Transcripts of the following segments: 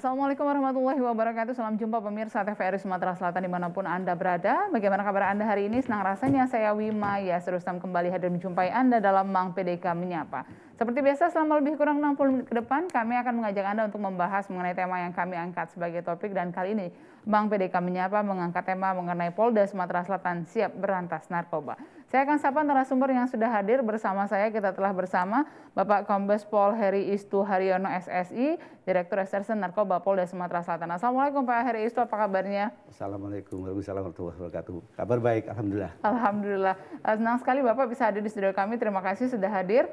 Assalamualaikum warahmatullahi wabarakatuh. Salam jumpa pemirsa TVRI Sumatera Selatan dimanapun Anda berada. Bagaimana kabar Anda hari ini? Senang rasanya saya Wima Yasrustam kembali hadir menjumpai Anda dalam Mang PDK Menyapa. Seperti biasa selama lebih kurang 60 menit ke depan kami akan mengajak Anda untuk membahas mengenai tema yang kami angkat sebagai topik, dan kali ini Mang PDK Menyapa mengangkat tema mengenai Polda Sumatera Selatan siap berantas narkoba. Saya akan sapa narasumber yang sudah hadir bersama saya. Kita telah bersama Bapak Kombes Pol Heri Istu Haryono SSI, Direktur Reserse Narkoba Polda Sumatera Selatan. Assalamualaikum Pak Heri Istu, apa kabarnya? Assalamualaikum warahmatullahi wabarakatuh. Kabar baik, alhamdulillah. Alhamdulillah. Senang sekali Bapak bisa hadir di studio kami. Terima kasih sudah hadir.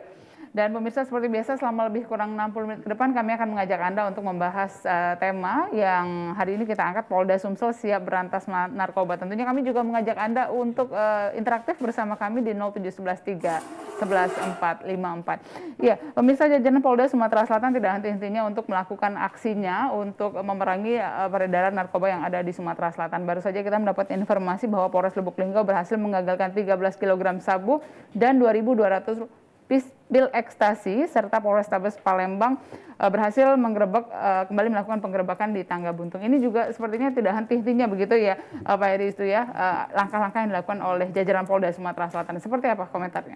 Dan pemirsa, seperti biasa selama lebih kurang 60 menit ke depan kami akan mengajak Anda untuk membahas tema yang hari ini kita angkat, Polda Sumsel siap berantas narkoba. Tentunya kami juga mengajak Anda untuk interaktif bersama kami di 07113 11 454. Ya, pemirsa, jajaran Polda Sumatera Selatan tidak henti-hentinya untuk melakukan aksinya untuk memerangi peredaran narkoba yang ada di Sumatera Selatan. Baru saja kita mendapat informasi bahwa Polres Lubuk Linggau berhasil menggagalkan 13 kg sabu dan 2.200 pil ekstasi, serta Polrestabes Palembang berhasil kembali melakukan penggerebekan di Tangga Buntung. Ini juga sepertinya tidak henti-hentinya begitu ya Pak Heri Istu ya, langkah-langkah yang dilakukan oleh jajaran Polda Sumatera Selatan. Seperti apa komentarnya?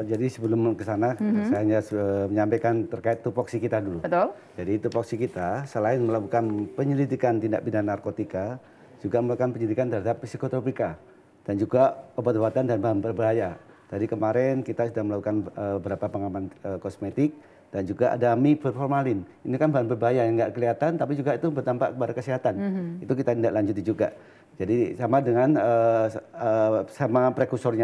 Jadi sebelum ke sana, saya hanya menyampaikan terkait tupoksi kita dulu. Betul. Jadi tupoksi kita selain melakukan penyelidikan tindak pidana narkotika, juga melakukan penyelidikan terhadap psikotropika dan juga obat-obatan dan bahan berbahaya. Tadi kemarin kita sudah melakukan beberapa pengaman kosmetik dan juga ada mifeformalin. Ini kan bahan berbahaya yang nggak kelihatan tapi juga itu berdampak kepada kesehatan. Itu kita tindak lanjuti juga. Jadi sama dengan sama prekursor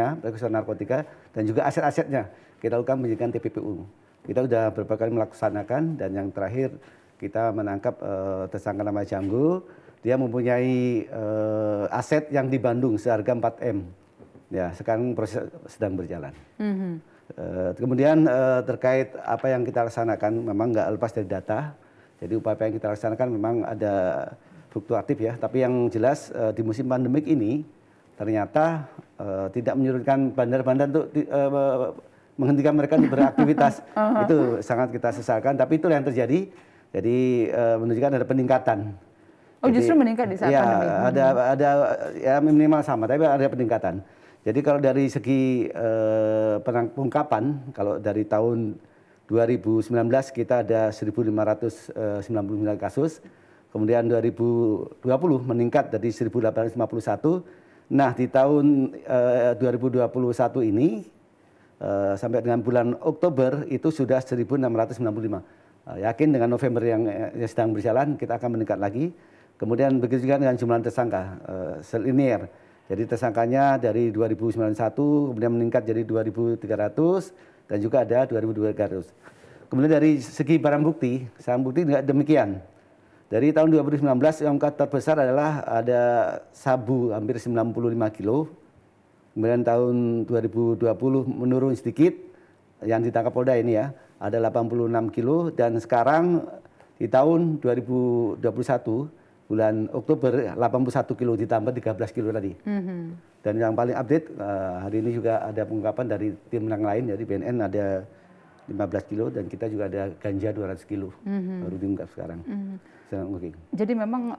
narkotika dan juga aset-asetnya kita lakukan penyidikan TPPU. Kita sudah beberapa kali melaksanakan, dan yang terakhir kita menangkap tersangka nama Janggo. Dia mempunyai aset yang di Bandung seharga 4M. Ya, sekarang proses sedang berjalan. Kemudian terkait apa yang kita laksanakan, memang nggak lepas dari data. Jadi upaya yang kita laksanakan memang ada fluktuatif ya. Tapi yang jelas di musim pandemik ini ternyata tidak menyurutkan bandar-bandar untuk menghentikan mereka untuk beraktivitas. Itu sangat kita sesalkan. Tapi itu yang terjadi. Jadi menunjukkan ada peningkatan. Oh, justru meningkat di saat pandemi. Ada ya minimal sama, tapi ada peningkatan. Jadi kalau dari segi pengungkapan, kalau dari tahun 2019 kita ada 1.599 kasus, kemudian 2020 meningkat dari 1.851. Nah di tahun 2021 ini sampai dengan bulan Oktober itu sudah 1.695. Yakin dengan November yang sedang berjalan kita akan meningkat lagi. Kemudian begitu juga dengan jumlah tersangka selinier. Jadi tersangkanya dari 2091 kemudian meningkat jadi 2.300 dan juga ada 2.200. Kemudian dari segi barang bukti juga demikian. Dari tahun 2019 yang terbesar adalah ada sabu hampir 95 kilo. Kemudian tahun 2020 menurun sedikit yang ditangkap Polda ini ya, ada 86 kilo, dan sekarang di tahun 2021 bulan Oktober 81 kilo ditambah 13 kilo tadi. Dan yang paling update hari ini juga ada pengungkapan dari tim yang lain, jadi BNN ada 15 kilo dan kita juga ada ganja 200 kilo baru diungkap sekarang. Jadi memang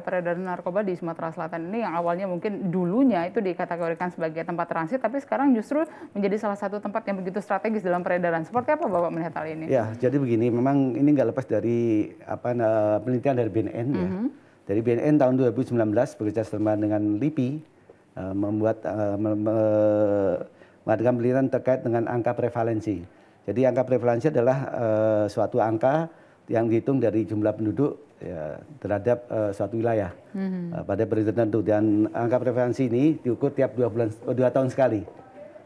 peredaran narkoba di Sumatera Selatan ini yang awalnya mungkin dulunya itu dikategorikan sebagai tempat transit, tapi sekarang justru menjadi salah satu tempat yang begitu strategis dalam peredaran. Seperti apa Bapak melihat hal ini? Ya, jadi begini, memang ini nggak lepas dari penelitian dari BNN ya. Dari BNN tahun 2019 bekerja sama dengan LIPI mengadakan penelitian terkait dengan angka prevalensi. Jadi angka prevalensi adalah suatu angka yang dihitung dari jumlah penduduk ya, terhadap suatu wilayah pada periode tertentu, dan angka prevalensi ini diukur tiap 2 tahun sekali.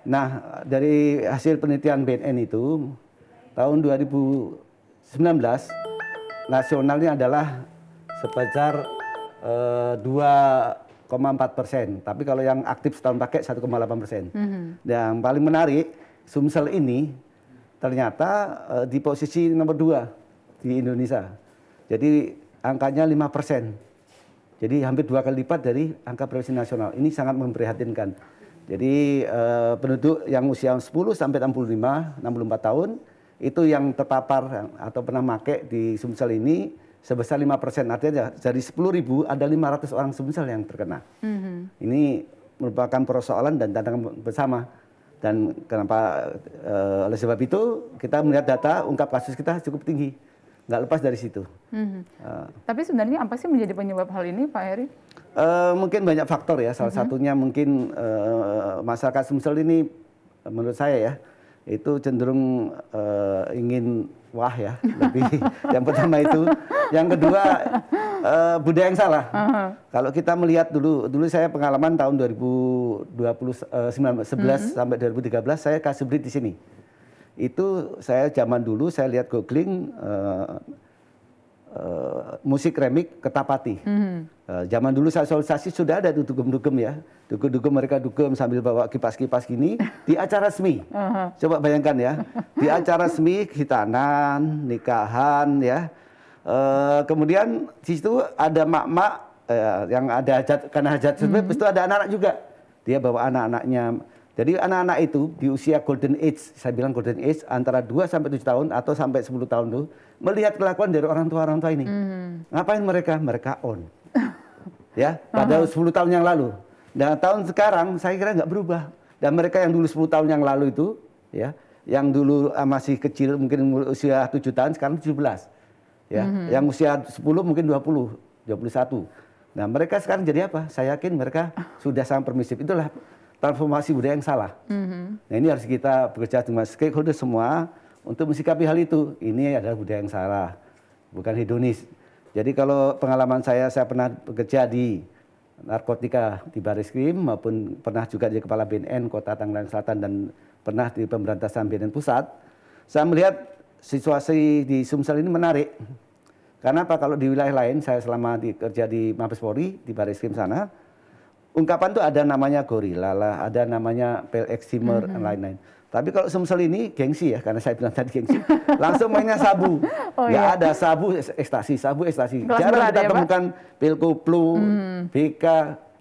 Nah, dari hasil penelitian BNN itu tahun 2019 nasionalnya adalah sebesar 2,4%, tapi kalau yang aktif setahun pakai 1,8%. Yang paling menarik, Sumsel ini ternyata di posisi nomor 2 di Indonesia. Jadi angkanya 5%. Jadi hampir 2 kali lipat dari angka prevalensi nasional. Ini sangat memprihatinkan. Jadi penduduk yang usia 10 sampai 64 tahun itu yang terpapar atau pernah pakai di Sumsel ini sebesar 5%. Artinya dari 10.000 ada 500 orang Sumsel yang terkena. Ini merupakan persoalan dan tantangan bersama. Dan kenapa oleh sebab itu kita melihat data ungkap kasus kita cukup tinggi. Nggak lepas dari situ. Tapi sebenarnya apa sih menjadi penyebab hal ini, Pak Heri? Mungkin banyak faktor ya. Salah satunya mungkin masyarakat Sumsel ini menurut saya ya itu cenderung ingin wah ya lebih. Yang pertama itu, yang kedua budaya yang salah. Kalau kita melihat dulu saya pengalaman tahun 2011 sampai 2013 saya kasih beli di sini. Itu saya zaman dulu saya lihat googling musik remik Ketapati. Zaman dulu saya sosialisasi sudah ada tuh dugem-dugem ya. Dugem-dugem mereka dugem sambil bawa kipas-kipas gini di acara resmi. Coba bayangkan ya. Di acara resmi hitanan, nikahan ya. Kemudian di situ ada mak-mak yang ada hajat, karena hajat tersebut itu ada anak-anak juga. Dia bawa anak-anaknya. Jadi anak-anak itu di usia golden age, saya bilang golden age antara 2 sampai 7 tahun atau sampai 10 tahun itu melihat kelakuan dari orang tua ini. Ngapain mereka? Mereka on. Ya, pada 10 tahun yang lalu. Dan tahun sekarang saya kira nggak berubah. Dan mereka yang dulu 10 tahun yang lalu itu ya, yang dulu masih kecil mungkin usia 7 tahun sekarang 17. Ya, yang usia 10 mungkin 20, 21. Nah, mereka sekarang jadi apa? Saya yakin mereka sudah sangat permisif. Itulah transformasi budaya yang salah. Nah, ini harus kita bekerja dengan stakeholder semua untuk mensikapi hal itu. Ini adalah budaya yang salah, bukan hedonis. Jadi kalau pengalaman saya pernah bekerja di narkotika di Barreskrim maupun pernah juga di Kepala BNN Kota Tangerang Selatan dan pernah di pemberantasan BNN Pusat. Saya melihat situasi di Sumsel ini menarik. Karena apa? Kalau di wilayah lain, saya selama kerja di Mabes Polri, di Barreskrim sana, ungkapan tuh ada namanya gorila lah, ada namanya pel eksimer dan lain-lain. Tapi kalau Sumsel ini gengsi ya, karena saya bilang tadi gengsi, langsung mainnya sabu. Ada sabu ekstasi. Jarang kita temukan pil koplo, BK,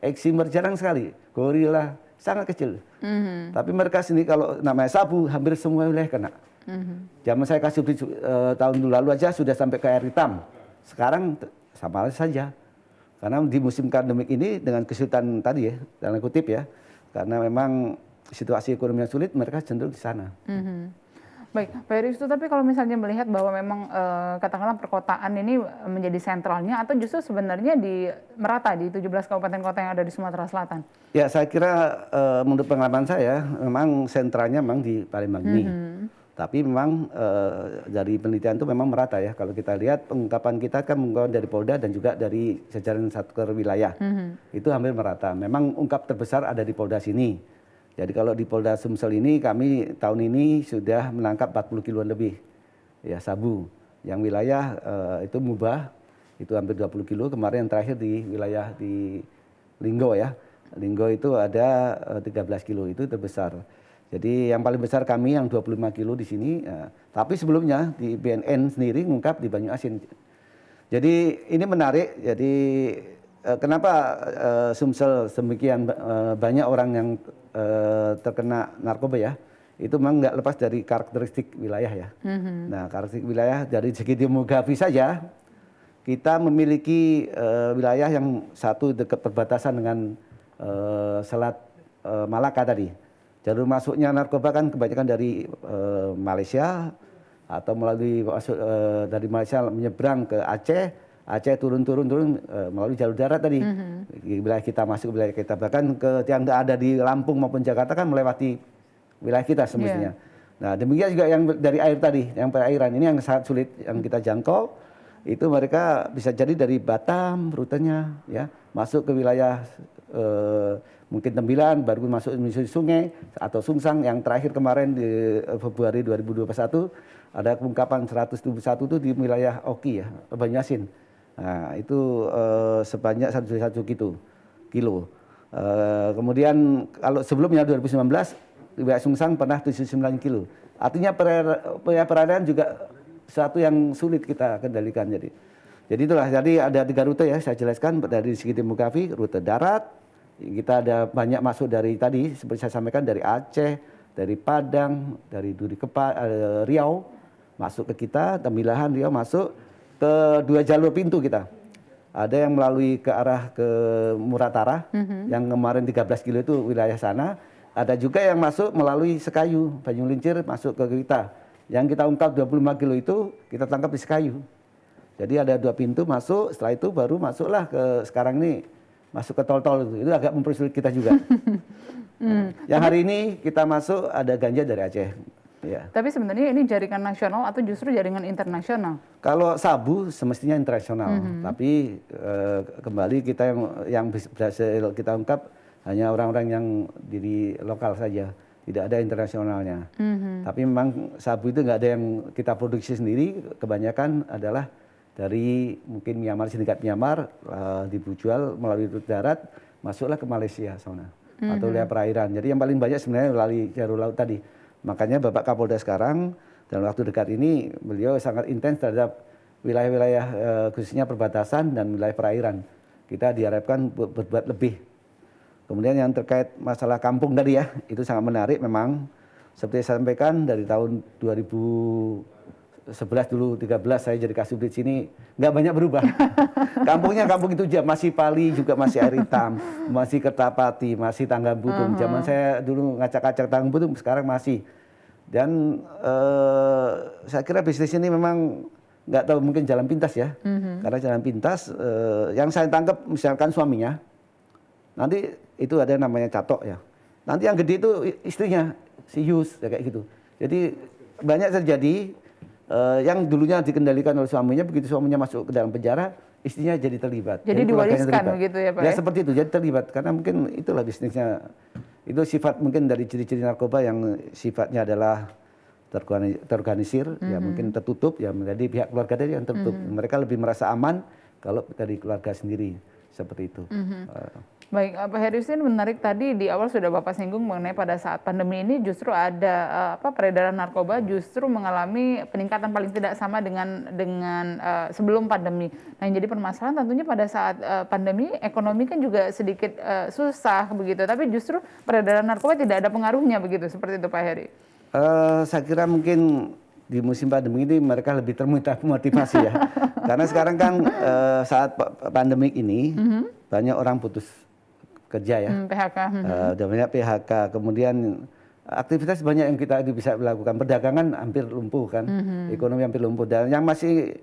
eksimer, jarang sekali. Gorila, sangat kecil. Tapi mereka sini kalau namanya sabu, hampir semua wilayah kena. Zaman saya kasih tahun lalu aja sudah sampai ke air hitam. Sekarang sama saja. Karena di musim pandemik ini dengan kesulitan tadi ya, dalam kutip ya, karena memang situasi ekonomi yang sulit, mereka cenderung di sana. Baik, Pak Heri, tapi kalau misalnya melihat bahwa memang katakanlah perkotaan ini menjadi sentralnya atau justru sebenarnya merata di 17 kabupaten kota yang ada di Sumatera Selatan? Ya, saya kira menurut pengalaman saya, memang sentralnya memang di Palembang ini. Tapi memang dari penelitian itu memang merata ya. Kalau kita lihat pengungkapan kita kan mengungkapkan dari Polda dan juga dari jajaran Satker wilayah. Itu hampir merata. Memang ungkap terbesar ada di Polda sini. Jadi kalau di Polda Sumsel ini kami tahun ini sudah menangkap 40 kiloan lebih ya sabu. Yang wilayah itu Mubah itu hampir 20 kilo. Kemarin yang terakhir di wilayah di Linggo ya. Linggo itu ada 13 kilo, itu terbesar. Jadi yang paling besar kami yang 25 kilo di sini, tapi sebelumnya di BNN sendiri ngungkap di Banyuasin. Jadi ini menarik, jadi kenapa Sumsel demikian banyak orang yang terkena narkoba ya, itu memang nggak lepas dari karakteristik wilayah ya. Nah, karakteristik wilayah dari segi demografi saja, kita memiliki wilayah yang satu dekat perbatasan dengan Selat Malaka tadi. Jalur masuknya narkoba kan kebanyakan dari Malaysia atau melalui dari Malaysia menyeberang ke Aceh turun melalui jalur darat tadi. Wilayah kita masuk wilayah kita, bahkan ke yang ada di Lampung maupun Jakarta kan melewati wilayah kita semestinya. Nah, demikian juga yang dari air tadi, yang perairan ini yang sangat sulit yang kita jangkau. Itu mereka bisa jadi dari Batam rutenya ya, masuk ke wilayah mungkin Tembilan, baru masuk menyusuri sungai atau Sungsang. Yang terakhir kemarin di Februari 2021 ada pengungkapan 171 itu di wilayah Oki ya, Banyuasin. Nah, itu sebanyak 1 kilo. Kemudian kalau sebelumnya 2019 di wilayah Sungsang pernah 79 kilo. Artinya perairan juga satu yang sulit kita kendalikan. Jadi itulah, jadi ada 3 rute ya saya jelaskan. Dari segi demografi, rute darat, kita ada banyak masuk dari tadi seperti saya sampaikan dari Aceh, dari Padang, dari Riau masuk ke kita, Tembilahan Riau masuk. ke 2 jalur pintu kita. Ada yang melalui ke arah ke Muratara, yang kemarin 13 kilo itu wilayah sana. Ada juga yang masuk melalui Sekayu, Banyulincir masuk ke kita. Yang kita ungkap 25 kilo itu kita tangkap di Sekayu. Jadi ada 2 pintu masuk, setelah itu baru masuklah ke sekarang ini masuk ke tol-tol itu agak mempersulit kita juga. Yang hari ini kita masuk ada ganja dari Aceh. Ya. Tapi sebenarnya ini jaringan nasional atau justru jaringan internasional? Kalau sabu semestinya internasional, tapi kembali kita yang berhasil kita ungkap hanya orang-orang yang di lokal saja, tidak ada internasionalnya. Tapi memang sabu itu nggak ada yang kita produksi sendiri, kebanyakan adalah dari mungkin Myanmar, sindikat Myanmar dijual melalui rute darat, masuklah ke Malaysia sana atau wilayah perairan. Jadi yang paling banyak sebenarnya melalui jalur laut tadi. Makanya Bapak Kapolda sekarang dalam waktu dekat ini beliau sangat intens terhadap wilayah-wilayah khususnya perbatasan dan wilayah perairan. Kita diharapkan berbuat lebih. Kemudian yang terkait masalah kampung tadi ya, itu sangat menarik memang. Seperti saya sampaikan dari tahun 2011 dulu 13 saya jadi Kasubdit sini nggak banyak berubah. Kampungnya kampung itu masih Pali juga masih air hitam, masih Kertapati, masih Tangga Butung. Zaman saya dulu ngacak-ngacak Tangga Butung sekarang masih. Dan saya kira bisnis ini memang nggak tahu mungkin jalan pintas ya. Karena jalan pintas yang saya tangkap misalkan suaminya, nanti itu ada namanya Catok ya. Nanti yang gede itu istrinya si Yus ya kayak gitu. Jadi banyak terjadi yang dulunya dikendalikan oleh suaminya, begitu suaminya masuk ke dalam penjara, istrinya jadi terlibat. Jadi diwariskan begitu ya Pak? Ya seperti itu, jadi terlibat karena mungkin itulah bisnisnya. Itu sifat mungkin dari ciri-ciri narkoba yang sifatnya adalah terorganisir, ya mungkin tertutup, ya menjadi pihak keluarga dari yang tertutup. Mereka lebih merasa aman kalau dari keluarga sendiri seperti itu. Baik, Pak Heriusin menarik tadi di awal sudah Bapak singgung mengenai pada saat pandemi ini justru ada peredaran narkoba justru mengalami peningkatan paling tidak sama dengan sebelum pandemi. Nah, yang jadi permasalahan tentunya pada saat pandemi ekonomi kan juga sedikit susah begitu, tapi justru peredaran narkoba tidak ada pengaruhnya begitu, seperti itu Pak Heri. Saya kira mungkin di musim pandemi ini mereka lebih termotivasi ya, karena sekarang kan saat pandemik ini banyak orang putus kerja ya, PHK. Udah banyak PHK, kemudian aktivitas banyak yang kita bisa lakukan, perdagangan hampir lumpuh kan, ekonomi hampir lumpuh, dan yang masih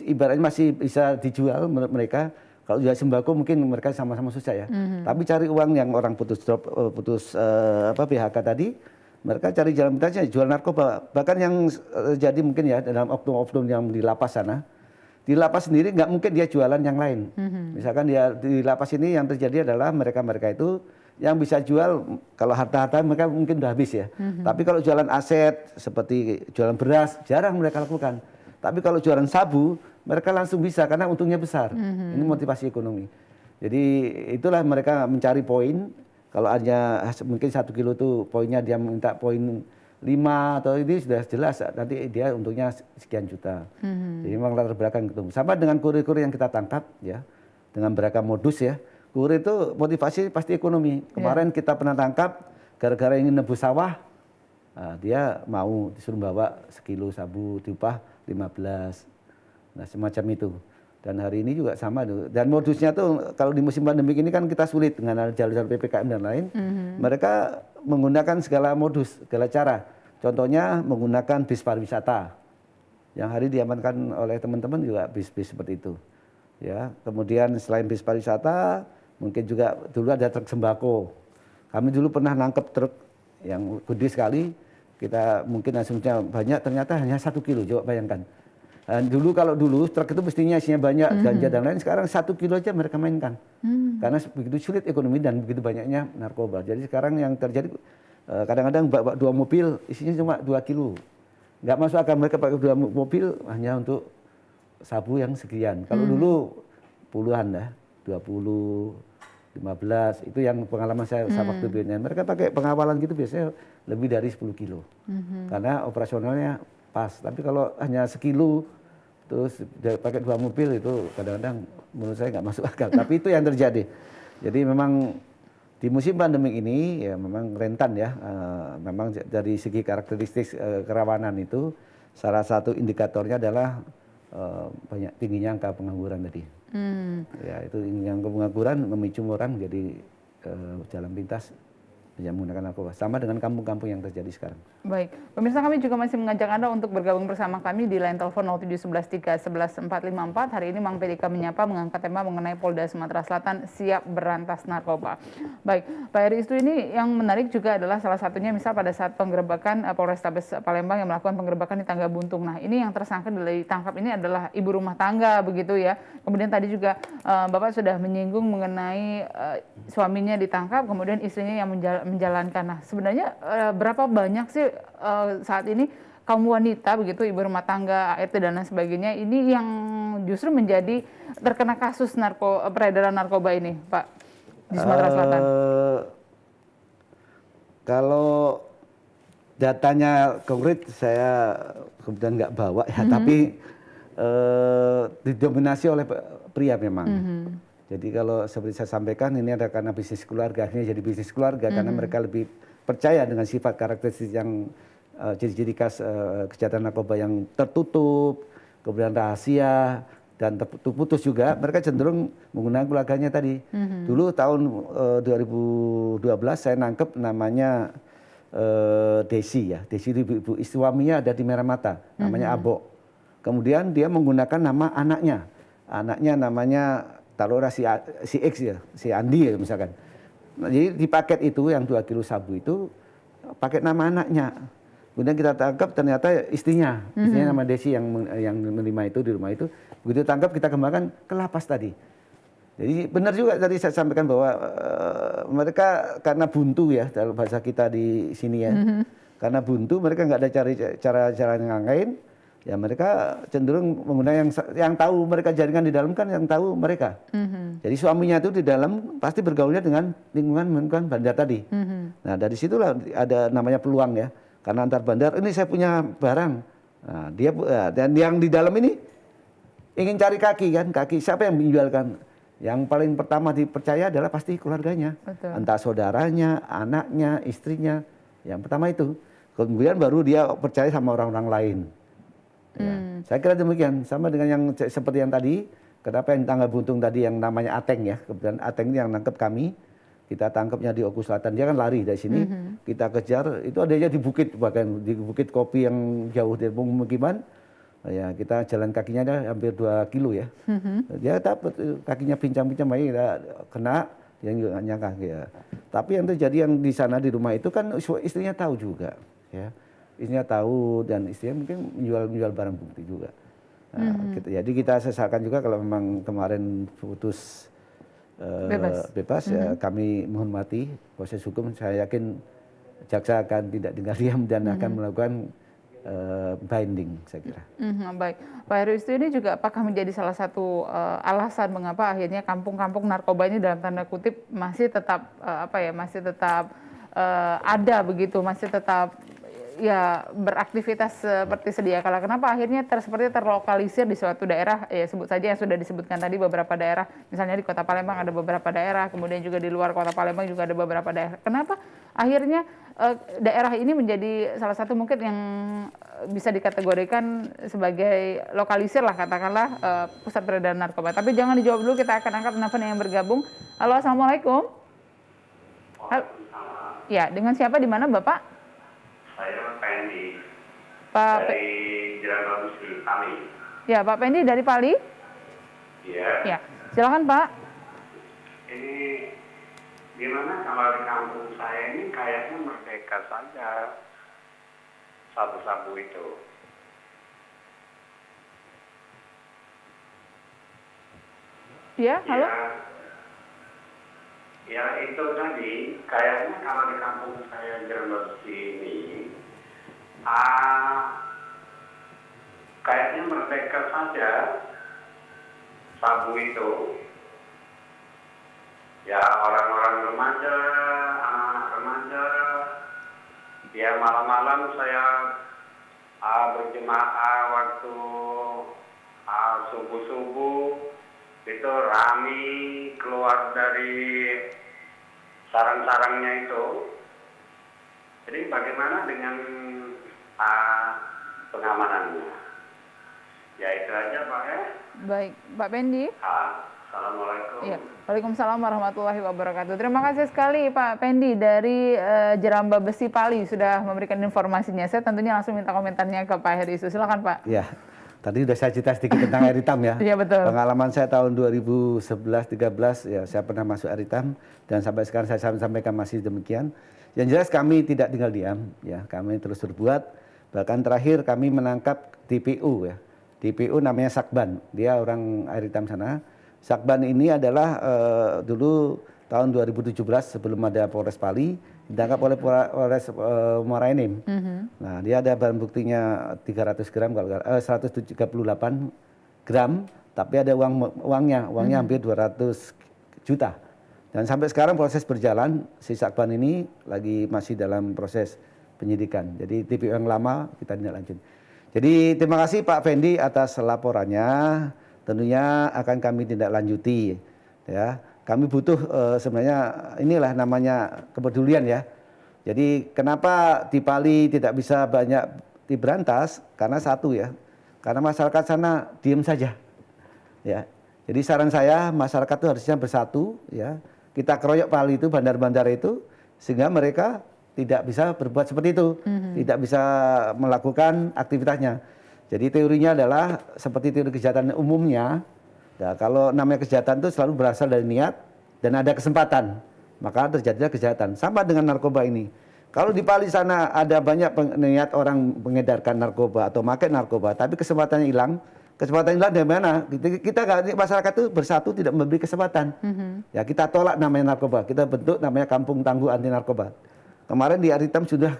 ibaratnya masih bisa dijual menurut mereka, kalau jual sembako mungkin mereka sama-sama susah ya, tapi cari uang yang orang putus PHK tadi, mereka cari jalan pintasnya jual narkoba, bahkan yang jadi mungkin ya dalam oknum-oknum yang di lapas sana. Di lapas sendiri nggak mungkin dia jualan yang lain. Misalkan dia di lapas ini yang terjadi adalah mereka-mereka itu yang bisa jual, kalau harta-harta mereka mungkin udah habis ya. Tapi kalau jualan aset seperti jualan beras jarang mereka lakukan. Tapi kalau jualan sabu mereka langsung bisa karena untungnya besar. Ini motivasi ekonomi. Jadi itulah mereka mencari poin. Kalau hanya mungkin 1 kilo tuh poinnya dia minta poin 5 atau ini sudah jelas nanti dia untungnya sekian juta. Jadi memang latar belakang ketemu. Sama dengan kurir-kurir yang kita tangkap ya, dengan beragam modus ya. Kurir itu motivasi pasti ekonomi. Kemarin kita pernah tangkap gara-gara ingin nebus sawah, dia mau disuruh bawa sekilo sabu diupah 15. Nah semacam itu. Dan hari ini juga sama tuh. Dan modusnya tuh kalau di musim pandemi ini kan kita sulit dengan jalur-jalur PPKM dan lain. Mereka menggunakan segala modus, segala cara. Contohnya menggunakan bis pariwisata. Yang hari diamankan oleh teman-teman juga bis-bis seperti itu. Ya, kemudian selain bis pariwisata, mungkin juga dulu ada truk sembako. Kami dulu pernah nangkep truk yang gede sekali. Kita mungkin asumsinya banyak, ternyata hanya 1 kilo. Coba bayangkan. Dan dulu kalau dulu truk itu mestinya isinya banyak ganja dan lain, sekarang 1 kilo aja mereka mainkan. Karena begitu sulit ekonomi dan begitu banyaknya narkoba. Jadi sekarang yang terjadi kadang-kadang bawa 2 mobil isinya cuma 2 kilo. Nggak masuk akal mereka pakai 2 mobil hanya untuk sabu yang sekian. Kalau dulu puluhan dah, 20, 15, itu yang pengalaman saya waktu BNN. Mereka pakai pengawalan gitu biasanya lebih dari 10 kilo. Karena operasionalnya pas. Tapi kalau hanya sekilo, terus pakai 2 mobil itu kadang-kadang menurut saya nggak masuk akal. Tapi itu yang terjadi. Jadi memang di musim pandemi ini ya memang rentan ya. Memang dari segi karakteristik kerawanan itu salah satu indikatornya adalah banyak tingginya angka pengangguran tadi. Hmm. Ya itu yang pengangguran memicu orang jadi jalan pintas yang menggunakan narkoba. Sama dengan kampung-kampung yang terjadi sekarang. Baik, pemirsa kami juga masih mengajak Anda untuk bergabung bersama kami di line telepon 07113111454. Hari ini Mang PDK Menyapa mengangkat tema mengenai Polda Sumatera Selatan siap berantas narkoba. Baik, Pak Heri, itu ini yang menarik juga adalah salah satunya misal pada saat penggerebekan Polrestabes Palembang yang melakukan penggerebekan di Tangga Buntung. Nah, ini yang tersangka ditangkap ini adalah ibu rumah tangga begitu ya. Kemudian tadi juga Bapak sudah menyinggung mengenai suaminya ditangkap, kemudian istrinya yang menjalankan. Nah, sebenarnya berapa banyak sih saat ini kaum wanita begitu, ibu rumah tangga, ART dan lain sebagainya ini yang justru menjadi terkena kasus peredaran narkoba ini, Pak, di Sumatera Selatan? Kalau datanya konkret saya kemudian nggak bawa ya, tapi didominasi oleh pria memang. Jadi kalau seperti saya sampaikan ini ada karena bisnis keluarga, akhirnya jadi bisnis keluarga karena mereka lebih percaya dengan sifat karakteristik yang ciri-ciri khas kejahatan narkoba yang tertutup, kemudian rahasia dan terputus juga, mereka cenderung menggunakan keluarganya tadi. Dulu tahun 2012 saya nangkep namanya Desi ya, Desi itu ibu suaminya ada di Merah Mata, namanya Abo. Kemudian dia menggunakan nama anaknya namanya taruhlah si X ya, si Andi ya misalkan. Nah, jadi di paket itu yang 2 kilo sabu itu pakai nama anaknya. Kemudian kita tangkap ternyata istrinya nama Desi yang menerima itu di rumah itu. Begitu tangkap kita kembangkan ke lapas tadi. Jadi benar juga tadi saya sampaikan bahwa mereka karena buntu ya dalam bahasa kita di sini ya. Karena buntu mereka nggak ada cara yang lain. Ya mereka cenderung menggunakan yang tahu mereka jaringan di dalam kan yang tahu mereka. Jadi suaminya itu di dalam pasti bergaulnya dengan lingkungan bandar tadi. Nah dari situlah ada namanya peluang ya. Karena antar bandar ini saya punya barang. Nah, dia dan yang di dalam ini ingin cari kaki siapa yang menjualkan? Yang paling pertama dipercaya adalah pasti keluarganya. Betul. Entah saudaranya, anaknya, istrinya. Yang pertama itu. Kemudian baru dia percaya sama orang-orang lain. Ya. Saya kira demikian, sama dengan yang seperti yang tadi, kenapa yang Tangga Buntung tadi yang namanya Ateng ya, kemudian Ateng ini yang nangkep kami, kita tangkapnya di Oku Selatan, dia kan lari dari sini, kita kejar, itu adanya di bukit, bahkan di bukit kopi yang jauh dari pemukiman, ya kita jalan kakinya ada hampir 2 kilo ya, dia dapat kakinya pincang-pincang, kena, yang juga nggak nyangka ya. Tapi yang terjadi yang di sana di rumah itu kan istrinya tahu juga, ya. Istrinya tahu dan istrinya mungkin menjual barang bukti juga. Nah, jadi kita sesalkan juga kalau memang kemarin putus bebas ya kami menghormati proses hukum. Saya yakin jaksa akan tidak tinggal diam dan akan melakukan binding saya kira. Baik, Pak Heru, ini juga apakah menjadi salah satu alasan mengapa akhirnya kampung-kampung narkoba ini dalam tanda kutip masih tetap ada begitu, masih tetap ya beraktivitas seperti sedia kala. Kenapa akhirnya seperti terlokalisir di suatu daerah, ya sebut saja yang sudah disebutkan tadi beberapa daerah, misalnya di Kota Palembang ada beberapa daerah, kemudian juga di luar Kota Palembang juga ada beberapa daerah. Kenapa akhirnya daerah ini menjadi salah satu mungkin yang bisa dikategorikan sebagai lokalisir lah katakanlah pusat peredaran narkoba. Tapi jangan dijawab dulu, kita akan angkat telepon yang bergabung. Halo, assalamualaikum. Ya, dengan siapa di mana Bapak? Saya Pendi Pak dari Jalan Bagus kami. Ya, Pak Pendi dari Pali? Iya. Ya, silakan Pak. Ini gimana kalau di kampung saya ini kayaknya merdeka saja sabu-sabu itu. Ya, halo. Ya itu tadi kayaknya kalau di kampung saya Jalan ini kayaknya merdeka saja sabu itu. Ya orang-orang remaja, anak remaja, ya malam-malam saya berjemaah waktu subuh-subuh itu rame keluar dari sarang-sarangnya itu. Jadi bagaimana dengan pengamanannya? Ya itu aja Pak ya. Baik, Pak Pendi. Assalamualaikum. Ya, Waalaikumsalam warahmatullahi wabarakatuh. Terima kasih sekali Pak Pendi dari Jeramba Besi Pali sudah memberikan informasinya. Saya tentunya langsung minta komentarnya ke Pak Heri Isu. Silakan Pak. Ya, tadi sudah saya cerita sedikit tentang air hitam ya. Iya betul. Pengalaman saya tahun 2011-13 ya saya pernah masuk air hitam dan sampai sekarang saya sampaikan masih demikian. Yang jelas kami tidak tinggal diam ya, kami terus berbuat. Bahkan terakhir kami menangkap DPO ya. DPO namanya Sakban, dia orang air hitam sana. Sakban ini adalah dulu tahun 2017 sebelum ada Polres Pali ditangkap oleh Polres Muara Enim. Nah, dia ada barang buktinya 300 gram, 138 gram, tapi ada uangnya hampir 200 juta. Dan sampai sekarang proses berjalan, si Sakban ini masih dalam proses penyidikan. Jadi DPO yang lama kita tindak lanjut. Jadi terima kasih Pak Fendi atas laporannya. Tentunya akan kami tindak lanjuti ya. Kami butuh sebenarnya inilah namanya kepedulian ya. Jadi kenapa di Pali tidak bisa banyak diberantas? Karena satu ya. Karena masyarakat sana diam saja. Ya. Jadi saran saya masyarakat itu harusnya bersatu ya. Kita keroyok Pali itu bandar-bandar itu sehingga mereka tidak bisa berbuat seperti itu. Tidak bisa melakukan aktivitasnya. Jadi teorinya adalah seperti teori kejahatan umumnya. Nah, kalau namanya kejahatan itu selalu berasal dari niat dan ada kesempatan, maka terjadilah kejahatan. Sama dengan narkoba ini. Kalau di Pali sana ada banyak niat orang mengedarkan narkoba atau pakai narkoba, tapi kesempatannya hilang. Kesempatan hilang dari mana? Kita masyarakat itu bersatu tidak memberi kesempatan. Ya kita tolak namanya narkoba. Kita bentuk namanya Kampung Tangguh Anti Narkoba. Kemarin di air hitam sudah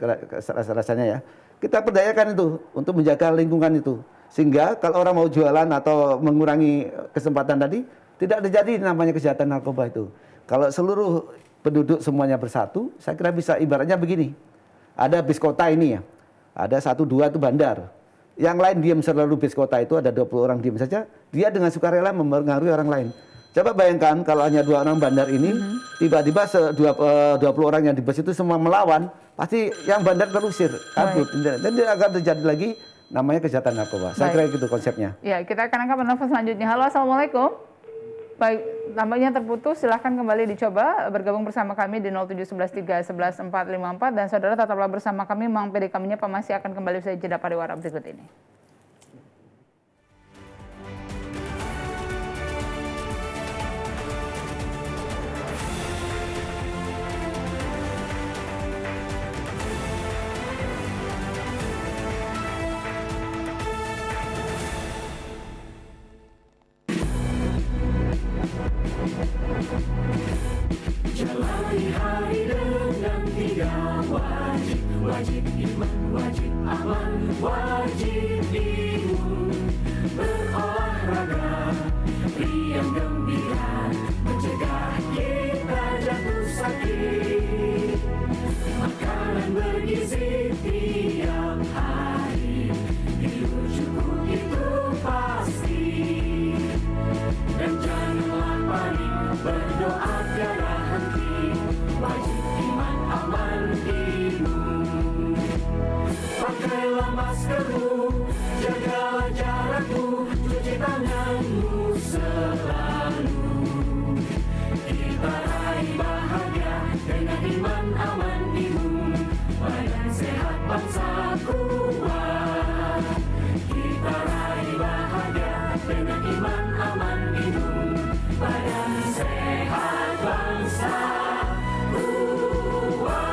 rasanya ya. Kita perdayakan itu untuk menjaga lingkungan itu. Sehingga kalau orang mau jualan atau mengurangi kesempatan tadi, tidak terjadi namanya kejahatan narkoba itu. Kalau seluruh penduduk semuanya bersatu, saya kira bisa ibaratnya begini. Ada bis kota ini ya, ada 1-2 itu bandar. Yang lain diam selalu bis kota itu ada 20 orang diam saja, dia dengan sukarela mempengaruhi orang lain. Coba bayangkan kalau hanya 2 orang bandar ini, tiba-tiba 20 orang yang di bus itu semua melawan, pasti yang bandar terusir, kabur. Dan tidak akan terjadi lagi namanya kejahatan narkoba. Saya kira itu konsepnya. Ya, kita akan angkat penelpon selanjutnya. Halo, Assalamualaikum. Baik, tampaknya terputus. Silahkan kembali dicoba bergabung bersama kami di 07113114454 dan saudara tetaplah bersama kami. Mang PD kaminya Pak masih akan kembali usai jeda pariwara berikut ini. Jalani hari dengan 3 wajib, wajib iman, wajib aman, wajib imun. Berolahraga, riang gembira, mencegah kita jatuh sakit. Makanan bergizi tiap hari, tidur cukup itu pasti. Dan janganlah panik, berdoa tiada henti, wajib iman aman imun. Pakailah maskermu, jagalah jarakmu, cuci tanganmu selalu. Kita raih bahagia dengan iman aman imun, badan sehat bangsa kuat. Kita raih bahagia dengan iman aman imun, badan sehat bangsa kuat.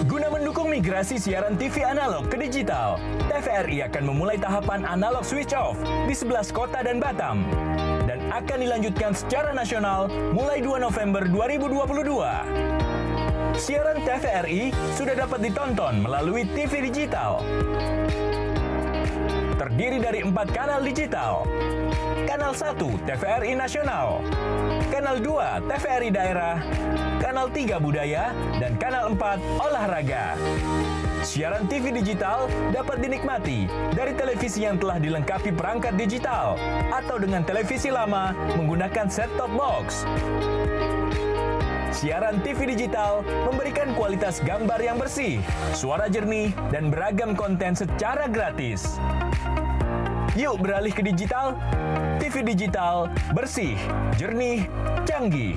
Guna mendukung migrasi siaran TV analog ke digital, TVRI akan memulai tahapan analog switch off di 11 kota dan Batam dan akan dilanjutkan secara nasional mulai 2 November 2022. Siaran TVRI sudah dapat ditonton melalui TV digital. Terdiri dari 4 kanal digital. Kanal 1 TVRI Nasional, Kanal 2 TVRI Daerah, Kanal 3 Budaya, dan Kanal 4 Olahraga. Siaran TV digital dapat dinikmati dari televisi yang telah dilengkapi perangkat digital atau dengan televisi lama menggunakan set-top box. siaran TV digital memberikan kualitas gambar yang bersih, suara jernih, dan beragam konten secara gratis. Yuk beralih ke digital. TV digital bersih, jernih, canggih.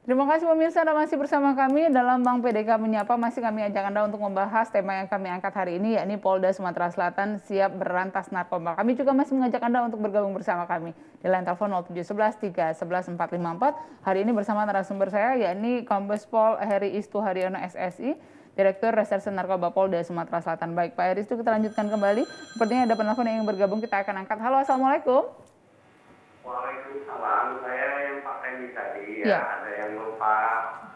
Terima kasih pemirsa Anda masih bersama kami dalam Bang PDK Menyapa. Masih kami ajak Anda untuk membahas tema yang kami angkat hari ini, yakni Polda Sumatera Selatan siap berantas narkoba. Kami juga masih mengajak Anda untuk bergabung bersama kami di line telepon 0711 311 454. Hari ini bersama narasumber saya, yakni Kombes Pol Heri Istu Haryono SSI, Direktur Reserse Narkoba Polda Sumatera Selatan. Baik, Pak Heri Istu, kita lanjutkan kembali. Sepertinya ada penelpon yang ingin bergabung, kita akan angkat. Halo, Assalamualaikum. Waalaikumsalam, saya yang Pak Pendi tadi ya, Ya. ada yang lupa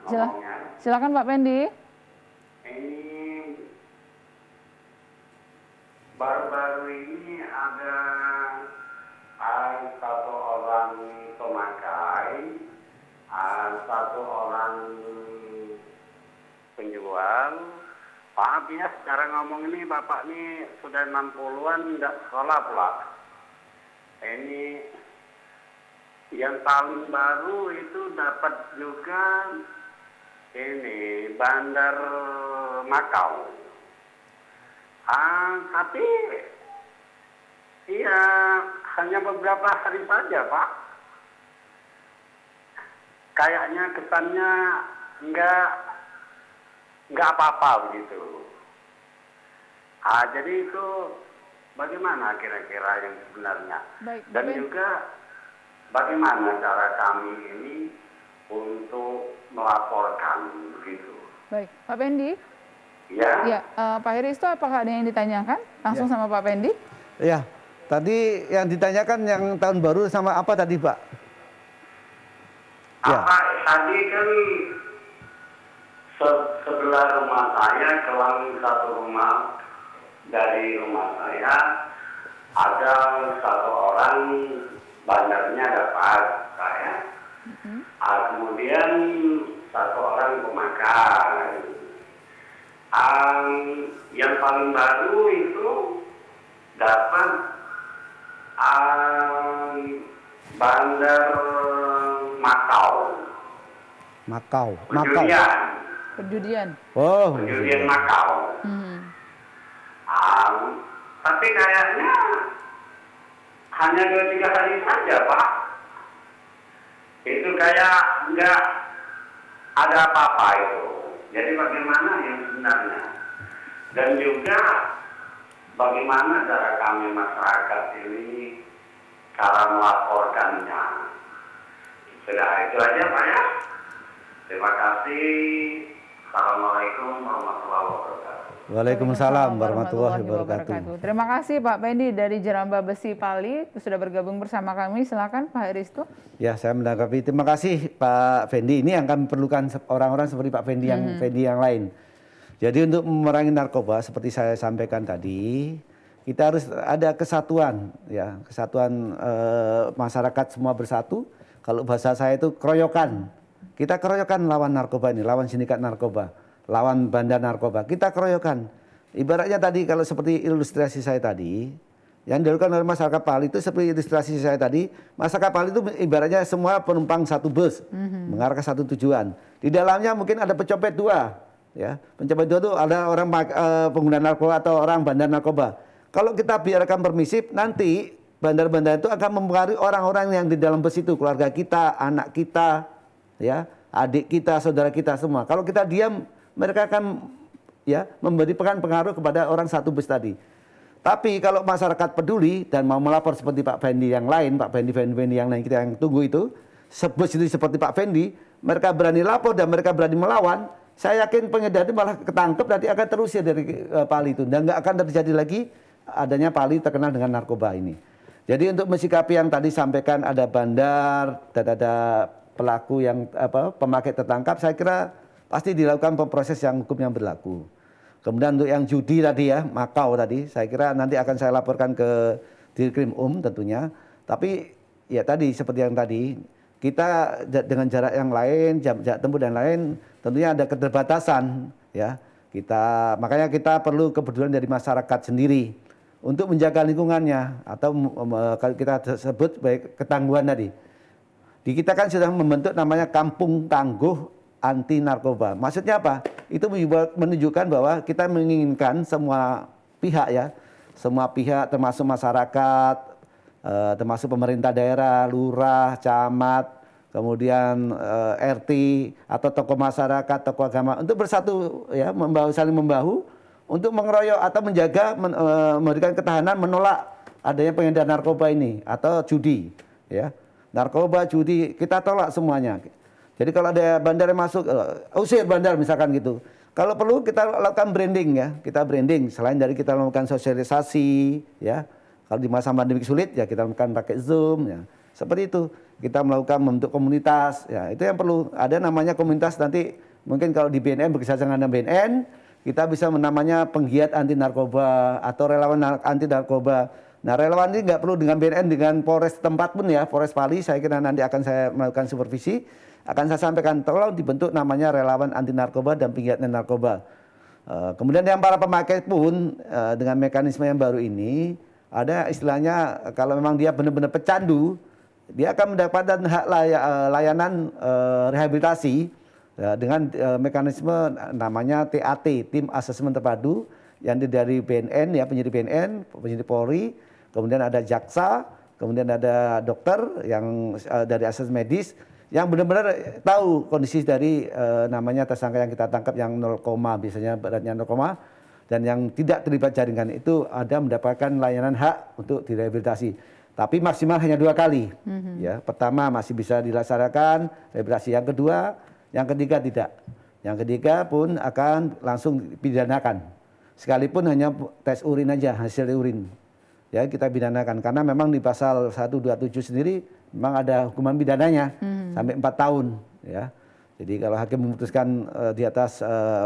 ngomongnya. Silakan Pak Pendi. Ini baru-baru ini ada satu orang pemakai, satu orang penjual. Maaf ya, secara ngomong ini Bapak ini sudah 60-an, nggak sekolah pula. Ini yang paling baru itu dapat juga ini Bandar Makau. Tapi iya hanya beberapa hari saja Pak. Kayaknya kesannya nggak apa-apa begitu. Jadi itu bagaimana kira-kira yang sebenarnya? Baik, Dan juga bagaimana cara kami ini untuk melaporkan begitu? Baik, Pak Pendi. Ya. Ya, Pak Heri Istu, apakah ada yang ditanyakan langsung sama Pak Pendi? Ya, tadi yang ditanyakan yang tahun baru sama apa tadi, Pak? Ya. Apa tadi kan sebelah rumah saya, kelang satu rumah dari rumah saya ada satu orang bandarnya dapat saya. Kemudian satu orang pemakai. Yang paling baru itu dapat Bandar Makau. Makau. Penjudian. Perjudian. Oh. Penjudian Makau. Tapi kayaknya hanya 2-3 hari saja Pak. Itu kayak nggak ada apa-apa itu. Jadi bagaimana yang sebenarnya? Dan juga bagaimana cara kami masyarakat ini cara melaporkannya. Sudah itu aja Pak ya. Terima kasih. Assalamualaikum warahmatullahi wabarakatuh. Waalaikumsalam warahmatullahi wabarakatuh. Terima kasih Pak Pendi dari Jeramba Besi Pali sudah bergabung bersama kami. Silakan Pak Heri Istu. Ya, saya menanggapi. Terima kasih Pak Fendi. Ini yang kami perlukan orang-orang seperti Pak Fendi yang lain. Jadi untuk memerangi narkoba seperti saya sampaikan tadi, kita harus ada kesatuan, ya, kesatuan masyarakat semua bersatu. Kalau bahasa saya itu keroyokan. Kita keroyokan lawan narkoba ini, lawan sindikat narkoba, lawan bandar narkoba. Kita keroyokan. Ibaratnya tadi kalau seperti ilustrasi saya tadi, yang dilakukan oleh masyarakat Pali itu seperti ilustrasi saya tadi, masyarakat Pali itu ibaratnya semua penumpang satu bus mengarah ke satu tujuan. Di dalamnya mungkin ada pencopet dua, ya. Pencopet dua itu ada orang pengguna narkoba atau orang bandar narkoba. Kalau kita biarkan permisif, nanti bandar-bandar itu akan mempengaruhi orang-orang yang di dalam bus itu, keluarga kita, anak kita, ya, adik kita, saudara kita semua. Kalau kita diam, mereka akan ya memberi pengaruh kepada orang satu bus tadi. Tapi kalau masyarakat peduli dan mau melapor seperti Pak Fendi yang lain, Pak Fendi yang lain kita yang tunggu itu, sebus itu seperti Pak Fendi, mereka berani lapor dan mereka berani melawan, saya yakin pengedar itu malah ketangkep nanti akan terusir dari Pali itu. Dan nggak akan terjadi lagi adanya Pali terkenal dengan narkoba ini. Jadi untuk mensikapi yang tadi sampaikan ada bandar dan ada pelaku yang pemakai tertangkap, saya kira pasti dilakukan proses yang hukum yang berlaku. Kemudian untuk yang judi tadi ya, Makau tadi, saya kira nanti akan saya laporkan ke Dirkrim tentunya. Tapi ya tadi seperti yang tadi, kita dengan jarak yang lain, jarak tempuh dan lain, tentunya ada keterbatasan ya. Makanya kita perlu kepedulian dari masyarakat sendiri untuk menjaga lingkungannya, atau kalau kita sebut baik ketangguhan tadi. Di kita kan sudah membentuk namanya Kampung Tangguh Anti Narkoba. Maksudnya apa? Itu menunjukkan bahwa kita menginginkan semua pihak ya, semua pihak termasuk masyarakat, termasuk pemerintah daerah, lurah, camat, kemudian RT atau tokoh masyarakat, tokoh agama untuk bersatu ya, saling membahu untuk mengeroyok atau menjaga, memberikan ketahanan, menolak adanya pengedar narkoba ini atau judi ya. Narkoba, judi, kita tolak semuanya. Jadi kalau ada bandar yang masuk, usir bandar misalkan gitu. Kalau perlu kita lakukan branding ya, kita branding. Selain dari kita melakukan sosialisasi ya, kalau di masa pandemi sulit ya kita lakukan pakai Zoom ya. Seperti itu, kita melakukan membentuk komunitas ya, itu yang perlu. Ada namanya komunitas nanti, mungkin kalau di BNN bekerjasama dengan BNN, kita bisa namanya penggiat anti narkoba atau relawan anti narkoba. Nah, relawan ini nggak perlu dengan BNN, dengan Polres tempat pun ya, Polres Pali, saya kira nanti akan saya melakukan supervisi, akan saya sampaikan, tolong dibentuk namanya relawan anti narkoba dan penggiat anti narkoba. Kemudian yang para pemakai pun dengan mekanisme yang baru ini, ada istilahnya kalau memang dia benar-benar pecandu, dia akan mendapatkan hak layanan rehabilitasi dengan mekanisme namanya TAT, Tim Asesmen Terpadu, yang dari BNN ya, penyidik BNN, penyidik Polri, kemudian ada jaksa, kemudian ada dokter yang dari asesmen medis yang benar-benar tahu kondisi dari namanya tersangka yang kita tangkap yang 0, biasanya beratnya 0, dan yang tidak terlibat jaringan itu ada mendapatkan layanan hak untuk direhabilitasi. Tapi maksimal hanya 2 kali. Ya, pertama masih bisa dilaksanakan rehabilitasi, yang kedua, yang ketiga tidak. Yang ketiga pun akan langsung dipidanakan. Sekalipun hanya tes urin aja, hasil urin. Ya, kita pidanakan karena memang di pasal 127 sendiri memang ada hukuman pidananya sampai 4 tahun ya. Jadi kalau hakim memutuskan di atas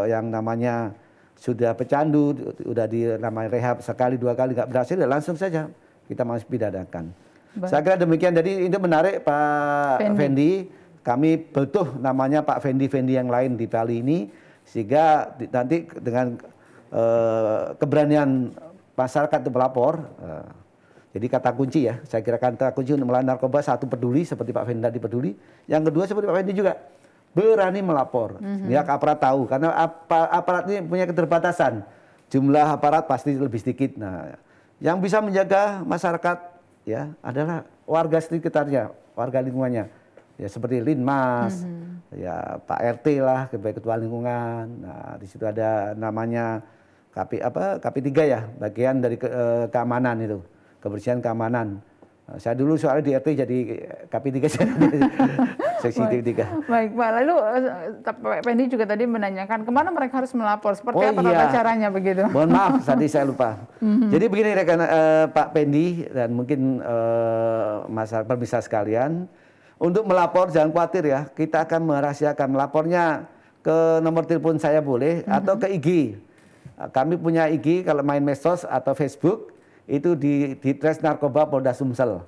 yang namanya sudah pecandu, sudah namanya rehab sekali 2 kali nggak berhasil, ya langsung saja kita masih pidanakan. Saya kira demikian. Jadi itu menarik Pak Fendi. Kami butuh namanya Pak Fendi yang lain di Bali ini, sehingga nanti dengan keberanian masyarakat untuk melapor. Jadi kata kunci ya, saya kira kata kunci untuk melawan narkoba, satu, peduli seperti Pak Fendi tadi peduli. Yang kedua seperti Pak Fendi juga berani melapor. Ya, aparat tahu karena aparat ini punya keterbatasan. Jumlah aparat pasti lebih sedikit. Nah, yang bisa menjaga masyarakat ya adalah warga sekitarnya, warga lingkungannya. Ya seperti Linmas, ya Pak RT lah, ketua lingkungan. Nah, di situ ada namanya KP3 ya, bagian dari keamanan itu, kebersihan keamanan. Saya dulu soalnya di RT jadi KP3 seksi 3. Baik Pak, lalu Pak Fendi juga tadi menanyakan kemana mereka harus melapor, seperti apa tata caranya begitu? Mohon maaf, tadi saya lupa. Jadi begini rekan Pak Fendi dan mungkin masyarakat pemirsa sekalian, untuk melapor jangan khawatir ya, kita akan merahasiakan melapornya ke nomor telepon saya boleh atau ke IG. Kami punya IG kalau main medsos atau Facebook itu di Ditres Narkoba Polda Sumsel.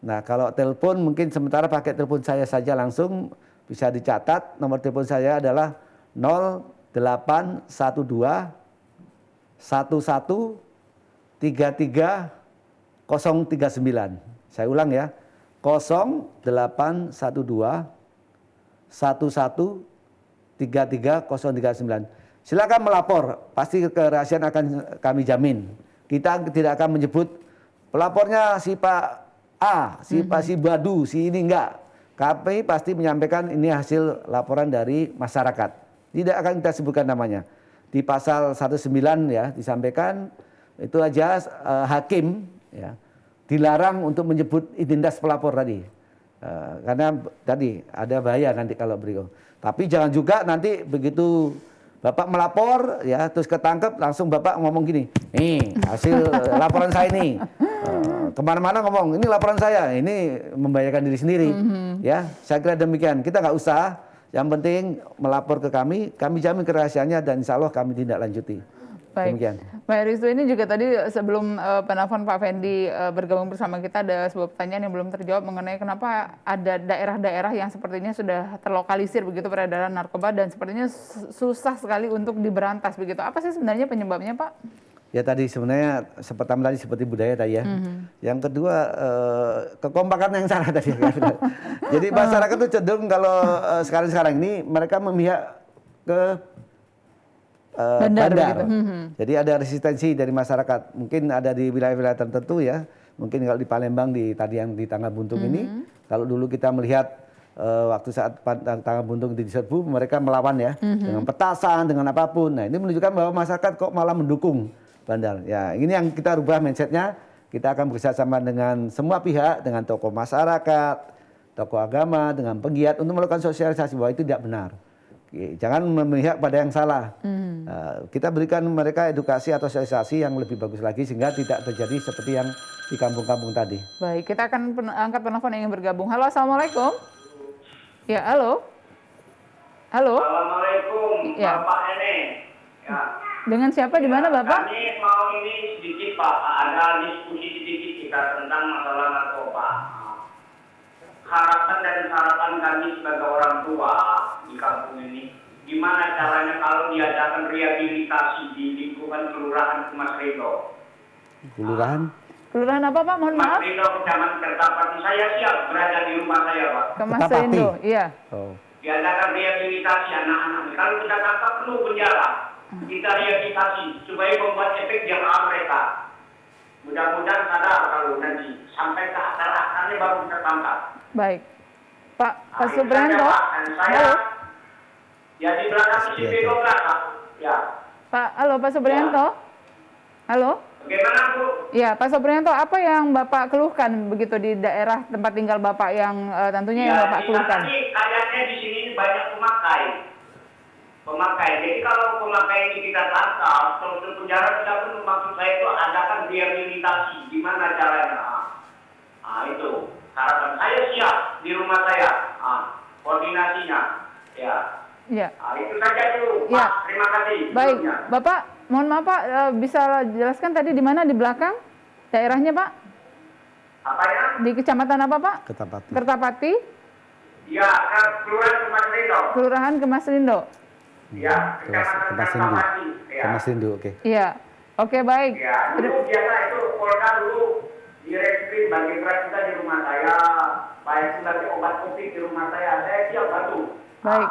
Nah kalau telepon mungkin sementara pakai telepon saya saja langsung bisa dicatat. Nomor telepon saya adalah 0812 11 33 039. Saya ulang ya, 0812 11 33 039. Silakan melapor, pasti kerahasiaan akan kami jamin. Kita tidak akan menyebut pelapornya si Pak A, si Pak si Badu, si ini enggak. Kami pasti menyampaikan ini hasil laporan dari masyarakat. Tidak akan kita sebutkan namanya. Di pasal 19 ya disampaikan itu aja hakim ya dilarang untuk menyebut identitas pelapor tadi. Karena tadi ada bahaya nanti kalau beliau. Tapi jangan juga nanti begitu Bapak melapor ya terus ketangkep langsung Bapak ngomong gini, nih hasil laporan saya nih. Kemana-mana ngomong, ini laporan saya, ini membahayakan diri sendiri. Ya, saya kira demikian. Kita nggak usah, yang penting melapor ke kami jamin kerahasiaannya dan insya Allah kami tindak lanjuti. Baik, Demikian. Pak Heristu, ini juga tadi sebelum penelpon Pak Fendi bergabung bersama kita ada sebuah pertanyaan yang belum terjawab mengenai kenapa ada daerah-daerah yang sepertinya sudah terlokalisir begitu peredaran narkoba dan sepertinya susah sekali untuk diberantas begitu. Apa sih sebenarnya penyebabnya, Pak? Ya tadi sebenarnya pertama tadi seperti budaya tadi ya. Yang kedua kekompakan yang salah tadi. Jadi masyarakat itu cenderung kalau sekarang ini mereka memihak ke Bandar, bandar. begitu. Jadi ada resistensi dari masyarakat. Mungkin ada di wilayah-wilayah tertentu ya. Mungkin kalau di Palembang tadi yang di Tangga Buntung ini, kalau dulu kita melihat waktu saat Tangga Buntung diserbu, mereka melawan ya dengan petasan, dengan apapun. Nah ini menunjukkan bahwa masyarakat kok malah mendukung bandar. Ya ini yang kita rubah mindsetnya. Kita akan bekerjasama dengan semua pihak, dengan tokoh masyarakat, tokoh agama, dengan penggiat untuk melakukan sosialisasi bahwa itu tidak benar. Jangan memihak pada yang salah. Kita berikan mereka edukasi atau sosialisasi yang lebih bagus lagi sehingga tidak terjadi seperti yang di kampung-kampung tadi. Baik, kita akan angkat penelpon yang ingin bergabung. Halo, Assalamualaikum. Ya, halo. Halo. Assalamualaikum, Ya. Bapak Ene. Ya. Dengan siapa di mana, Bapak? Kami mau ini sedikit Pak, ada diskusi sedikit kita tentang masalah narkoba. Harapan dan harapan kami sebagai orang tua di kampung ini, gimana caranya kalau diadakan rehabilitasi di lingkungan Kelurahan Kemas Rindo? Kelurahan? Kelurahan apa, Pak? Mohon Kemas maaf. Rindo, Kecamatan Kertapati. Saya siap berada di rumah saya, Pak. Kemas Ketapati. Rindo, iya. Oh. Diadakan rehabilitasi anak-anak. Kalau kita tangkap penuh penjara, kita rehabilitasi supaya membuat efek jangka mereka. Mudah-mudahan sadar kalau nanti sampai ke akar-akarnya baru kita tangkap. Baik. Pak Nah, itu Suprianto. saja, Pak. Dan saya Halo. ya di belakang CCP 12, Pak. Ya. Halo, Pak Suprianto. Halo. Bagaimana, Bu? Ya, Pak Suprianto, apa yang Bapak keluhkan begitu di daerah tempat tinggal Bapak yang tentunya yang Bapak keluhkan? Tadi kayaknya di sini banyak pemakai. Jadi kalau pemakai ini kita tangkap, terus ke penjara kita pun maksud saya itu adakan rehabilitasi. Gimana caranya? Itu. Harapan saya siap di rumah saya. Koordinasinya. Ya. Ya. Itu saja dulu, Pak. Ya. Terima kasih. Baik, sebelumnya. Bapak, mohon maaf Pak, bisa jelaskan tadi di mana di belakang daerahnya Pak? Apanya? Di kecamatan apa Pak? Ketapati. Kertapati, Ya, Kelurahan Kemas Rindo. Kelurahan Kemas Rindo. Ya, Kecamatan Kemas Rindu. Kertapati. Ya. Kemas Rindu, oke. Iya. Oke, baik. Ya, dulu biasa itu Polda dulu direkrut bagi keras kita di rumah saya, baik itu lagi obat COVID di rumah saya siap bantu. Baik.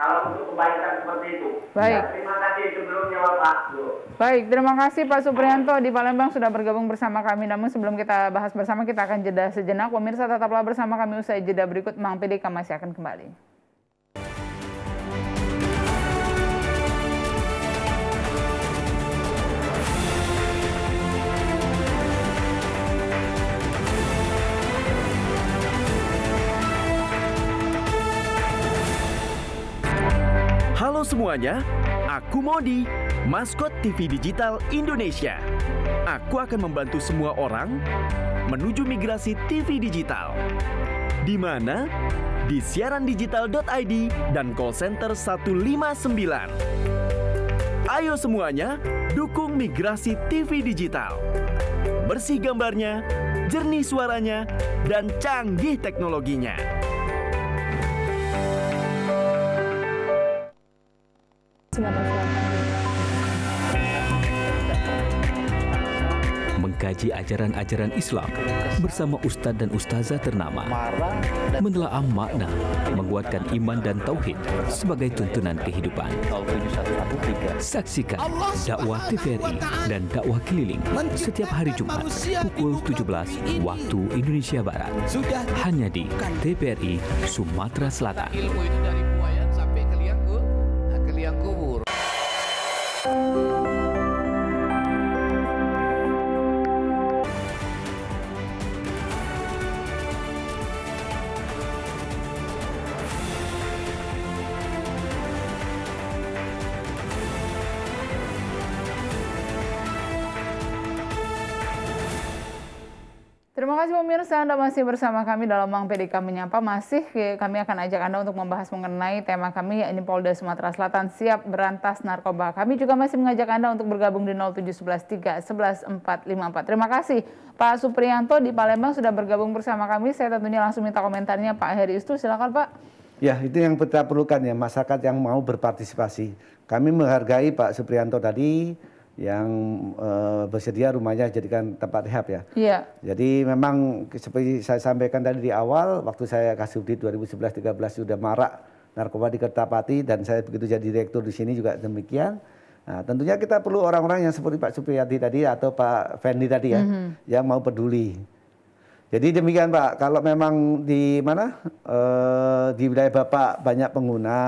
Kalau untuk kebaikan seperti itu. Baik. Ya, terima kasih sebelumnya Bapak. Baik, terima kasih Pak Suprianto di Palembang sudah bergabung bersama kami. Namun sebelum kita bahas bersama, kita akan jeda sejenak. Pemirsa tetaplah bersama kami usai jeda berikut. Mang PDK masih akan kembali. Halo semuanya, aku Modi, maskot TV Digital Indonesia. Aku akan membantu semua orang menuju migrasi TV digital. Di mana? Di siarandigital.id dan call center 159. Ayo semuanya, dukung migrasi TV digital. Bersih gambarnya, jernih suaranya, dan canggih teknologinya. Mengkaji ajaran-ajaran Islam bersama ustadz dan ustazah ternama, menelaah makna, menguatkan iman dan tauhid sebagai tuntunan kehidupan. Saksikan dakwah TVRI dan dakwah keliling setiap hari Jumat pukul 17 waktu Indonesia Barat hanya di TVRI Sumatera Selatan. Ilmu itu dari buayan sampai ke liang kubur. Terima kasih pemirsa, Anda masih bersama kami dalam Mang PDK Menyapa. Kami akan ajak Anda untuk membahas mengenai tema kami, yakni Polda Sumatera Selatan siap berantas narkoba. Kami juga masih mengajak Anda untuk bergabung di 0711 311 454. Terima kasih Pak Supriyanto di Palembang sudah bergabung bersama kami. Saya tentunya langsung minta komentarnya Pak Heri Istu, silakan Pak. Ya, itu yang kita perlukan ya, masyarakat yang mau berpartisipasi. Kami menghargai Pak Supriyanto tadi yang bersedia rumahnya jadikan tempat rehab ya. Iya. Jadi memang seperti saya sampaikan tadi di awal, waktu saya Kasubdit 2011-13 sudah marak narkoba di Kertapati dan saya begitu jadi direktur di sini juga demikian. Nah, tentunya kita perlu orang-orang yang seperti Pak Supriyadi tadi atau Pak Fendi tadi ya, yang mau peduli. Jadi demikian Pak, kalau memang di mana di wilayah Bapak banyak pengguna,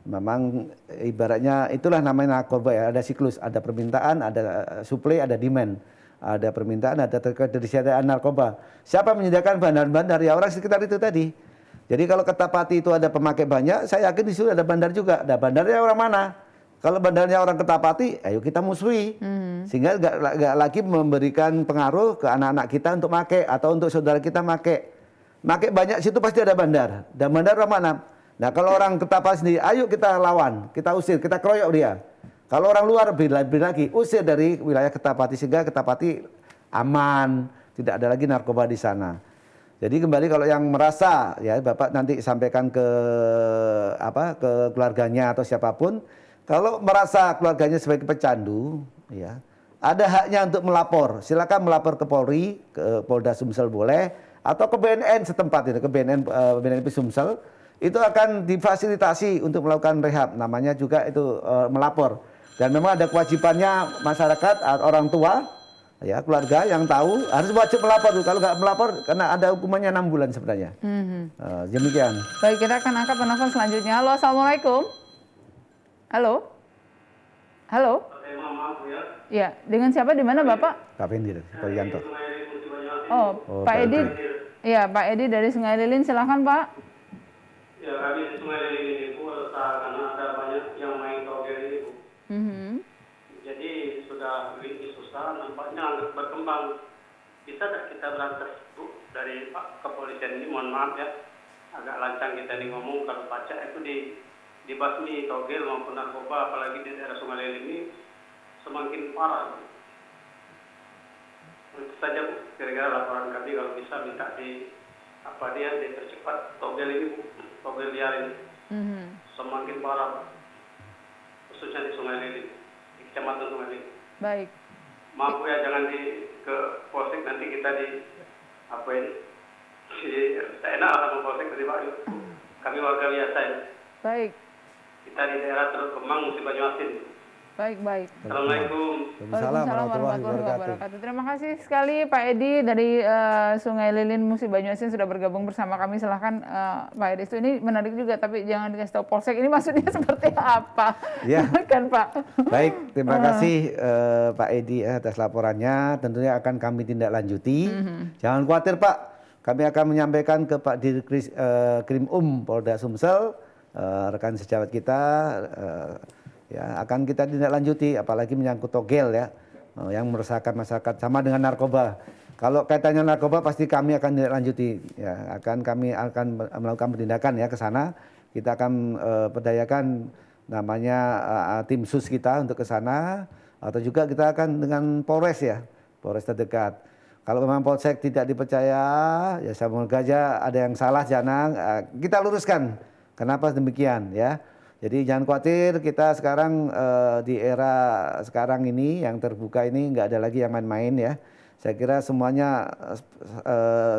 memang ibaratnya itulah namanya narkoba ya, ada siklus, ada permintaan, ada supply, ada demand. Ada permintaan, ada ketersediaan narkoba. Siapa menyediakan bandar-bandar? Ya orang sekitar itu tadi. Jadi kalau Kertapati itu ada pemakai banyak, saya yakin di situ ada bandar juga. Ada bandarnya orang mana? Kalau bandarnya orang Kertapati, ayo kita musuhi. Sehingga nggak lagi memberikan pengaruh ke anak-anak kita untuk make atau untuk saudara kita make. Make banyak situ pasti ada bandar. Dan bandar orang mana? Nah kalau orang Kertapati sendiri, ayo kita lawan, kita usir, kita keroyok dia. Kalau orang luar lebih lagi, usir dari wilayah Kertapati sehingga Kertapati aman, tidak ada lagi narkoba di sana. Jadi kembali kalau yang merasa, ya Bapak nanti sampaikan ke keluarganya atau siapapun, kalau merasa keluarganya sebagai pecandu, ya ada haknya untuk melapor. Silakan melapor ke Polri, ke Polda Sumsel boleh, atau ke BNN setempat itu, ke BNN Sumsel. Itu akan difasilitasi untuk melakukan rehab, namanya juga itu melapor. Dan memang ada kewajibannya masyarakat, orang tua, ya keluarga yang tahu harus wajib melapor. Kalau nggak melapor, karena ada hukumannya 6 bulan sebenarnya. Demikian. Baik, kita akan angkat penelpon selanjutnya. Halo, assalamualaikum. Halo, halo. Ya, dengan siapa di mana Bapak? Pak Fendi, Pak Yanto. Oh, Pak Edi. Ya, Pak Edi dari Sungai Lilin, silakan Pak. Ya, kami di Sungai Lilin ini Bu, karena ada banyak yang main togel ini Bu. Jadi sudah lebih susah, nampaknya berkembang. Bisa tak kita berantas Bu dari Pak Kepolisian ini, mohon maaf ya, agak lancang kita ini ngomong kalau pajak itu dibasmi togel maupun narkoba, apalagi di daerah Sungai Lilin ini semakin parah. Itu saja Bu, kira-kira laporan kami kalau bisa minta dipercepat togel ini Bu. Togel liar ini semakin parah, khususnya di Sungai Lilin, di Kecamatan Sungai Lilin. Baik. Maaf Bu ya, jangan ke Polsek nanti kita tak enak lah sama Polsek tadi Pak. Kami warga biasa ya. Baik. Kita di daerah Teluk Kemang, Musi Banyuasin. Baik. Assalamualaikum. Waalaikumsalam warahmatullahi wabarakatuh. Terima kasih sekali Pak Edi dari Sungai Lilin Musi Banyuasin sudah bergabung bersama kami. Silahkan Pak Edi, ini menarik juga tapi jangan dikasih tahu Polsek ini maksudnya seperti apa. Ya. Kan Pak. Baik, terima kasih Pak Edi atas laporannya. Tentunya akan kami tindak lanjuti. Jangan khawatir Pak, kami akan menyampaikan ke Pak Dirkris Krim Polda Sumsel, rekan sejawat kita. Ya, akan kita tindak lanjuti, apalagi menyangkut togel ya, yang meresahkan masyarakat sama dengan narkoba. Kalau kaitannya narkoba pasti kami akan tindak lanjuti, ya, kami akan melakukan penindakan ya ke sana. Kita akan perdayakan namanya tim sus kita untuk ke sana, atau juga kita akan dengan Polres ya, Polres terdekat. Kalau memang Polsek tidak dipercaya, ya semoga aja ada yang salah jangan kita luruskan. Kenapa demikian ya? Jadi jangan khawatir, kita sekarang di era sekarang ini yang terbuka ini nggak ada lagi yang main-main ya. Saya kira semuanya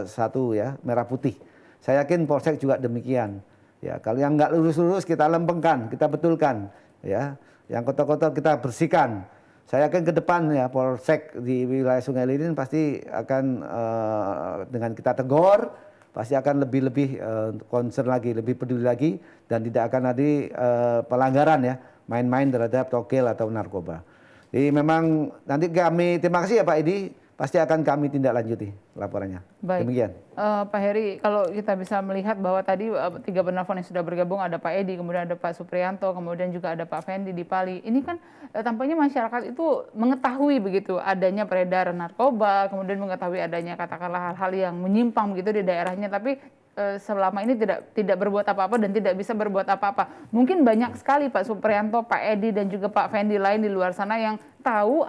satu ya, merah putih. Saya yakin Polsek juga demikian. Ya, kalau yang nggak lurus-lurus kita lempengkan, kita betulkan. Ya, yang kotor-kotor kita bersihkan. Saya yakin ke depan ya Polsek di wilayah Sungai Lilin pasti akan dengan kita tegur. Pasti akan lebih concern lagi, lebih peduli lagi, dan tidak akan ada pelanggaran ya, main-main terhadap togel atau narkoba. Jadi memang nanti kami, terima kasih ya Pak Edi, pasti akan kami tindak lanjuti laporannya. Baik. Demikian. Pak Heri, kalau kita bisa melihat bahwa tadi 3 penelpon yang sudah bergabung, ada Pak Edi, kemudian ada Pak Supriyanto, kemudian juga ada Pak Fendi di Pali. Ini kan tampaknya masyarakat itu mengetahui begitu adanya peredaran narkoba, kemudian mengetahui adanya katakanlah hal-hal yang menyimpang begitu di daerahnya, tapi selama ini tidak berbuat apa-apa dan tidak bisa berbuat apa-apa. Mungkin banyak sekali Pak Supriyanto, Pak Edi dan juga Pak Fendi lain di luar sana yang tahu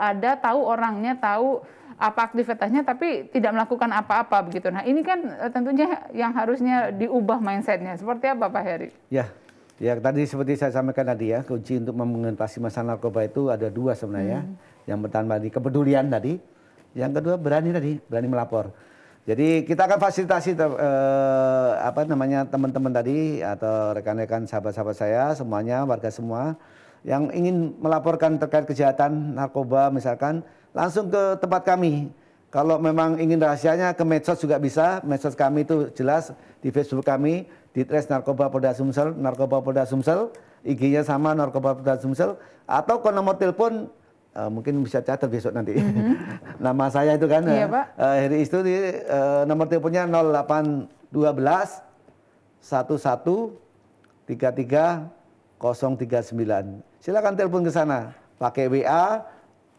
orangnya, tahu apa aktivitasnya, tapi tidak melakukan apa-apa begitu. Nah ini kan tentunya yang harusnya diubah mindsetnya. Seperti apa Pak Heri? Ya tadi seperti saya sampaikan tadi ya, kunci untuk mengatasi masalah narkoba itu ada 2 sebenarnya. Yang pertama di kepedulian tadi, yang kedua berani melapor. Jadi kita akan fasilitasi teman-teman tadi atau rekan-rekan sahabat-sahabat saya semuanya, warga semua yang ingin melaporkan terkait kejahatan narkoba misalkan langsung ke tempat kami. Kalau memang ingin rahasianya ke medsos juga bisa. Medsos kami itu jelas di Facebook kami di Ditres Narkoba Polda Sumsel, Narkoba Polda Sumsel, IG-nya sama Narkoba Polda Sumsel, atau ke nomor telepon mungkin bisa catat besok nanti. Nama saya itu kan, Heri itu di nomor teleponnya 0812 11 33 039. Silakan telepon ke sana, pakai WA,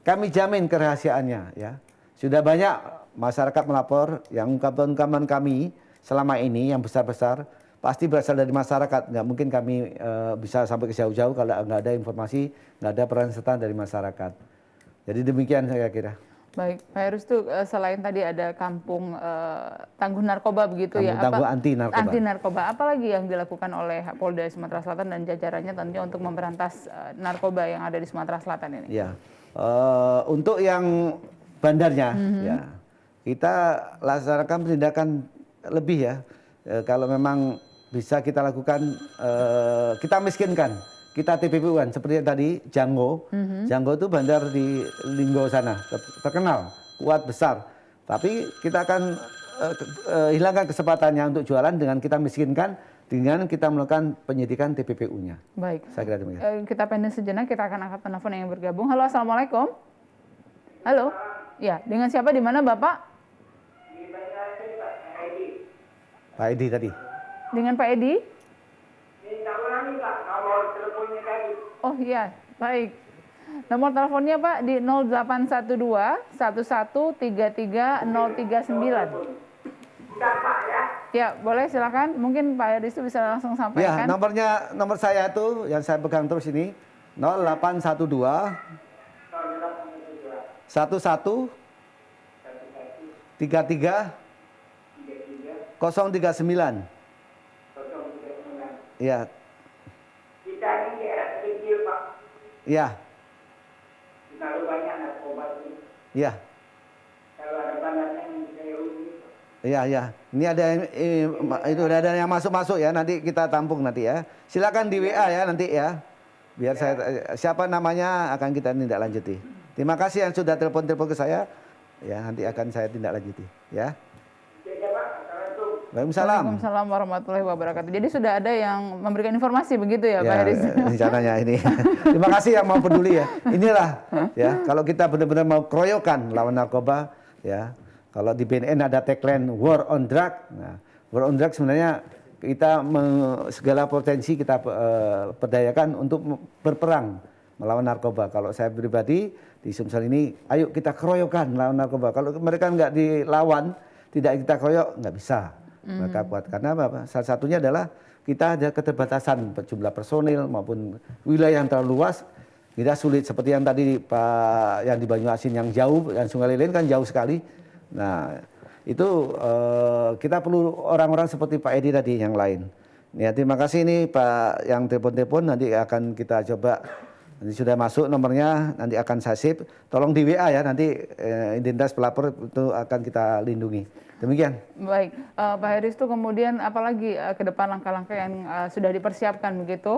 kami jamin kerahasiaannya ya. Sudah banyak masyarakat melapor yang ungkapan-ungkapan kami selama ini yang besar-besar pasti berasal dari masyarakat. Nggak mungkin kami bisa sampai ke jauh-jauh kalau nggak ada informasi, nggak ada peran serta dari masyarakat. Jadi demikian saya kira. Baik, Pak Heru itu selain tadi ada kampung tangguh narkoba begitu ya, tangguh anti narkoba. Anti narkoba, apa lagi yang dilakukan oleh Polda Sumatera Selatan dan jajarannya tentunya untuk memberantas narkoba yang ada di Sumatera Selatan ini? Ya, untuk yang bandarnya, ya kita laksanakan penindakan lebih ya. Kalau memang bisa kita lakukan, kita miskinkan. Kita TPPU-an seperti yang tadi Janggo. Janggo itu bandar di Linggo sana, terkenal, kuat, besar. Tapi kita akan hilangkan kesempatannya untuk jualan dengan kita miskinkan, dengan kita melakukan penyidikan TPPU-nya. Baik. Saya kira demikian. Kita pendek sejenak, kita akan angkat telepon yang bergabung. Halo, Assalamualaikum. Halo. Ya, dengan siapa, di mana Bapak? Pak Edi tadi. Dengan Pak Edi? Oh iya, baik. Nomor teleponnya Pak di 0812 1133 039. Ya, boleh silakan. Mungkin Pak Heri itu bisa langsung sampaikan. Ya, nomor saya itu yang saya pegang terus ini 0812 11 33 039. Ya. Kita ini daerah kecil, Pak. Ya. Terlalu banyak narkoba ini. Ya. Kalau ada bandarnya yang bisa rugi. Iya. Ini ada yang masuk ya, nanti kita tampung nanti ya. Silakan di WA ya nanti ya. Biar saya siapa namanya akan kita tindak lanjuti. Terima kasih yang sudah telepon ke saya. Ya, nanti akan saya tindak lanjuti ya. Waalaikumsalam warahmatullahi wabarakatuh. Jadi sudah ada yang memberikan informasi begitu ya, Pak Heris? Rencananya ini. Terima kasih yang mau peduli ya. Inilah ya, kalau kita benar-benar mau keroyokan lawan narkoba ya. Kalau di BNN ada tagline War on Drug. Nah, War on Drug sebenarnya kita segala potensi kita perdayakan untuk berperang melawan narkoba. Kalau saya pribadi di Sumsel ini, ayo kita keroyokan lawan narkoba. Kalau mereka nggak dilawan, tidak kita keroyok, nggak bisa. Mereka kuat karena apa? Salah satunya adalah kita ada keterbatasan jumlah personil maupun wilayah yang terlalu luas. Kita sulit seperti yang tadi Pak yang di Banyuasin yang jauh, dan Sungai Lilin kan jauh sekali. Nah itu kita perlu orang-orang seperti Pak Edi tadi yang lain. Ya, terima kasih ini Pak yang telepon-telepon, nanti akan kita coba. Nanti sudah masuk nomornya, nanti akan saya save. Tolong di WA ya, nanti identitas pelapor itu akan kita lindungi. Demikian. Baik, Pak Heris itu kemudian apalagi ke depan langkah-langkah yang sudah dipersiapkan begitu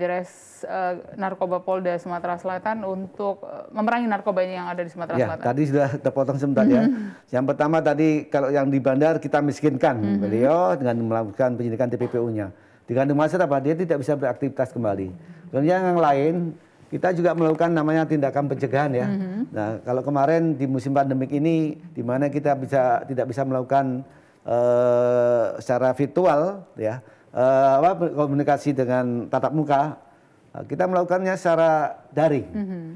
Dires Narkoba Polda Sumatera Selatan untuk memerangi narkoba ini yang ada di Sumatera Selatan? Tadi sudah terpotong sebentar ya. Yang pertama tadi kalau yang di bandar kita miskinkan beliau dengan melakukan penyidikan TPPU-nya. Dikandung masyarakat apa? Dia tidak bisa beraktivitas kembali. Kemudian yang lain kita juga melakukan namanya tindakan pencegahan ya. Nah, kalau kemarin di musim pandemik ini, di mana kita tidak bisa melakukan secara virtual ya, komunikasi dengan tatap muka, kita melakukannya secara daring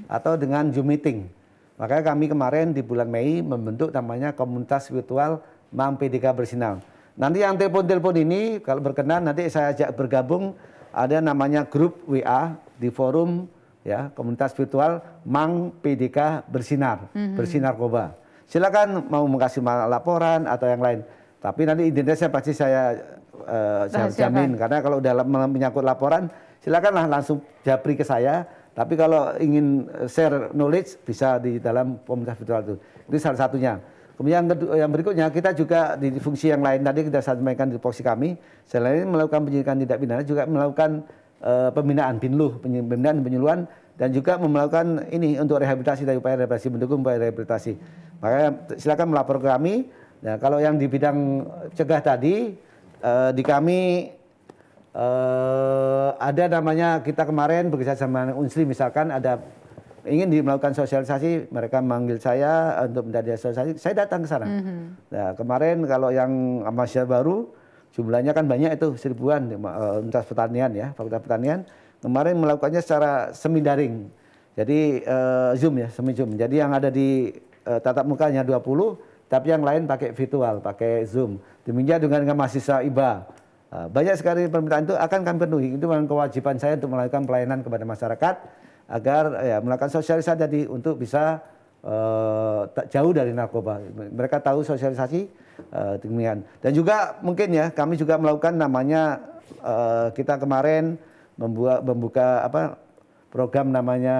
atau dengan Zoom meeting. Makanya kami kemarin di bulan Mei membentuk namanya komunitas virtual Mang PDK Bersinar. Nanti yang telepon-telepon ini kalau berkenan nanti saya ajak bergabung, ada namanya grup WA di forum ya, komunitas virtual Mang PDK Bersinar, Bersinarkoba. Silakan mau kasih laporan atau yang lain. Tapi nanti identitasnya pasti saya jamin, karena kalau dalam menyangkut laporan silakanlah langsung japri ke saya. Tapi kalau ingin share knowledge bisa di dalam komunitas virtual itu. Itu salah satunya. Kemudian yang berikutnya kita juga di fungsi yang lain tadi kita sampaikan di posisi kami, selain melakukan penyidikan tindak pidana juga melakukan pembinaan binluh, pembinaan penyuluhan, dan juga melakukan ini untuk rehabilitasi dari upaya rehabilitasi, mendukung upaya rehabilitasi. Makanya silakan melapor ke kami. Nah, kalau yang di bidang cegah tadi di kami ada namanya, kita kemarin bekerja sama Unsri misalkan ada ingin melakukan sosialisasi, mereka manggil saya untuk menjadi sosialisasi, saya datang ke sana. Nah, kemarin kalau yang mahasiswa baru jumlahnya kan banyak itu, 1000-an Universitas Pertanian ya, Fakultas Pertanian, kemarin melakukannya secara semi daring. Jadi Zoom ya, semi Zoom. Jadi yang ada di tatap mukanya 20, tapi yang lain pakai virtual, pakai Zoom. Demikian dengan mahasiswa IBA. Banyak sekali permintaan itu akan kami penuhi. Itu memang kewajiban saya untuk melakukan pelayanan kepada masyarakat agar ya, melakukan sosialisasi tadi untuk bisa jauh dari narkoba. Mereka tahu sosialisasi demikian. Dan juga mungkin ya kami juga melakukan namanya kita kemarin membuka program namanya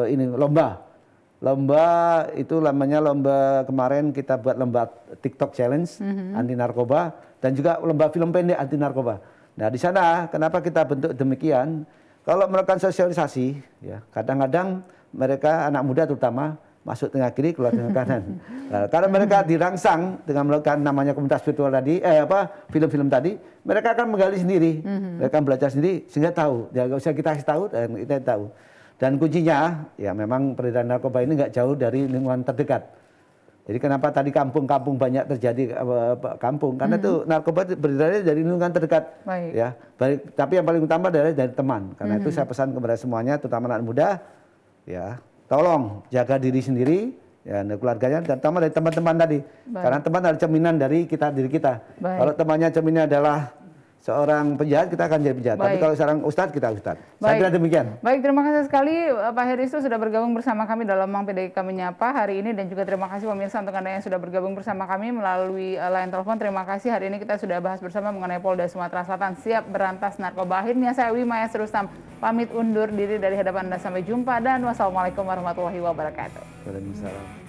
ini lomba itu namanya lomba, kemarin kita buat lomba TikTok Challenge anti narkoba dan juga lomba film pendek anti narkoba. Nah di sana kenapa kita bentuk demikian? Kalau melakukan sosialisasi, ya kadang-kadang mereka anak muda terutama masuk tengah kiri keluar tengah kanan. Nah, karena mereka dirangsang dengan melakukan namanya komunitas virtual tadi, film-film tadi, mereka akan menggali sendiri, mereka belajar sendiri sehingga tahu. Ya nggak usah kita kasih tahu dan kita tahu. Dan kuncinya, ya memang peredaran narkoba ini nggak jauh dari lingkungan terdekat. Jadi kenapa tadi kampung-kampung banyak terjadi kampung? Karena itu narkoba beredarnya dari lingkungan terdekat. Baik. Ya, tapi yang paling utama adalah dari teman. Karena itu saya pesan kepada semuanya, terutama anak muda, ya tolong jaga diri sendiri, ya keluarganya, dan terutama dari teman-teman tadi. Baik. Karena teman adalah cerminan dari diri kita. Baik. Kalau temannya cerminnya adalah seorang penjahat, kita akan jadi penjahat. Tapi kalau seorang ustadz, kita ustadz. Saya kira demikian. Baik, terima kasih sekali Pak Heristo sudah bergabung bersama kami dalam Mang PDK Menyapa hari ini, dan juga terima kasih pemirsa untuk Anda yang sudah bergabung bersama kami melalui line telepon. Terima kasih, hari ini kita sudah bahas bersama mengenai Polda Sumatera Selatan siap berantas narkoba. Akhirnya saya Wimaya Rustam pamit undur diri dari hadapan Anda, sampai jumpa dan wassalamualaikum warahmatullahi wabarakatuh. Waalaikumsalam.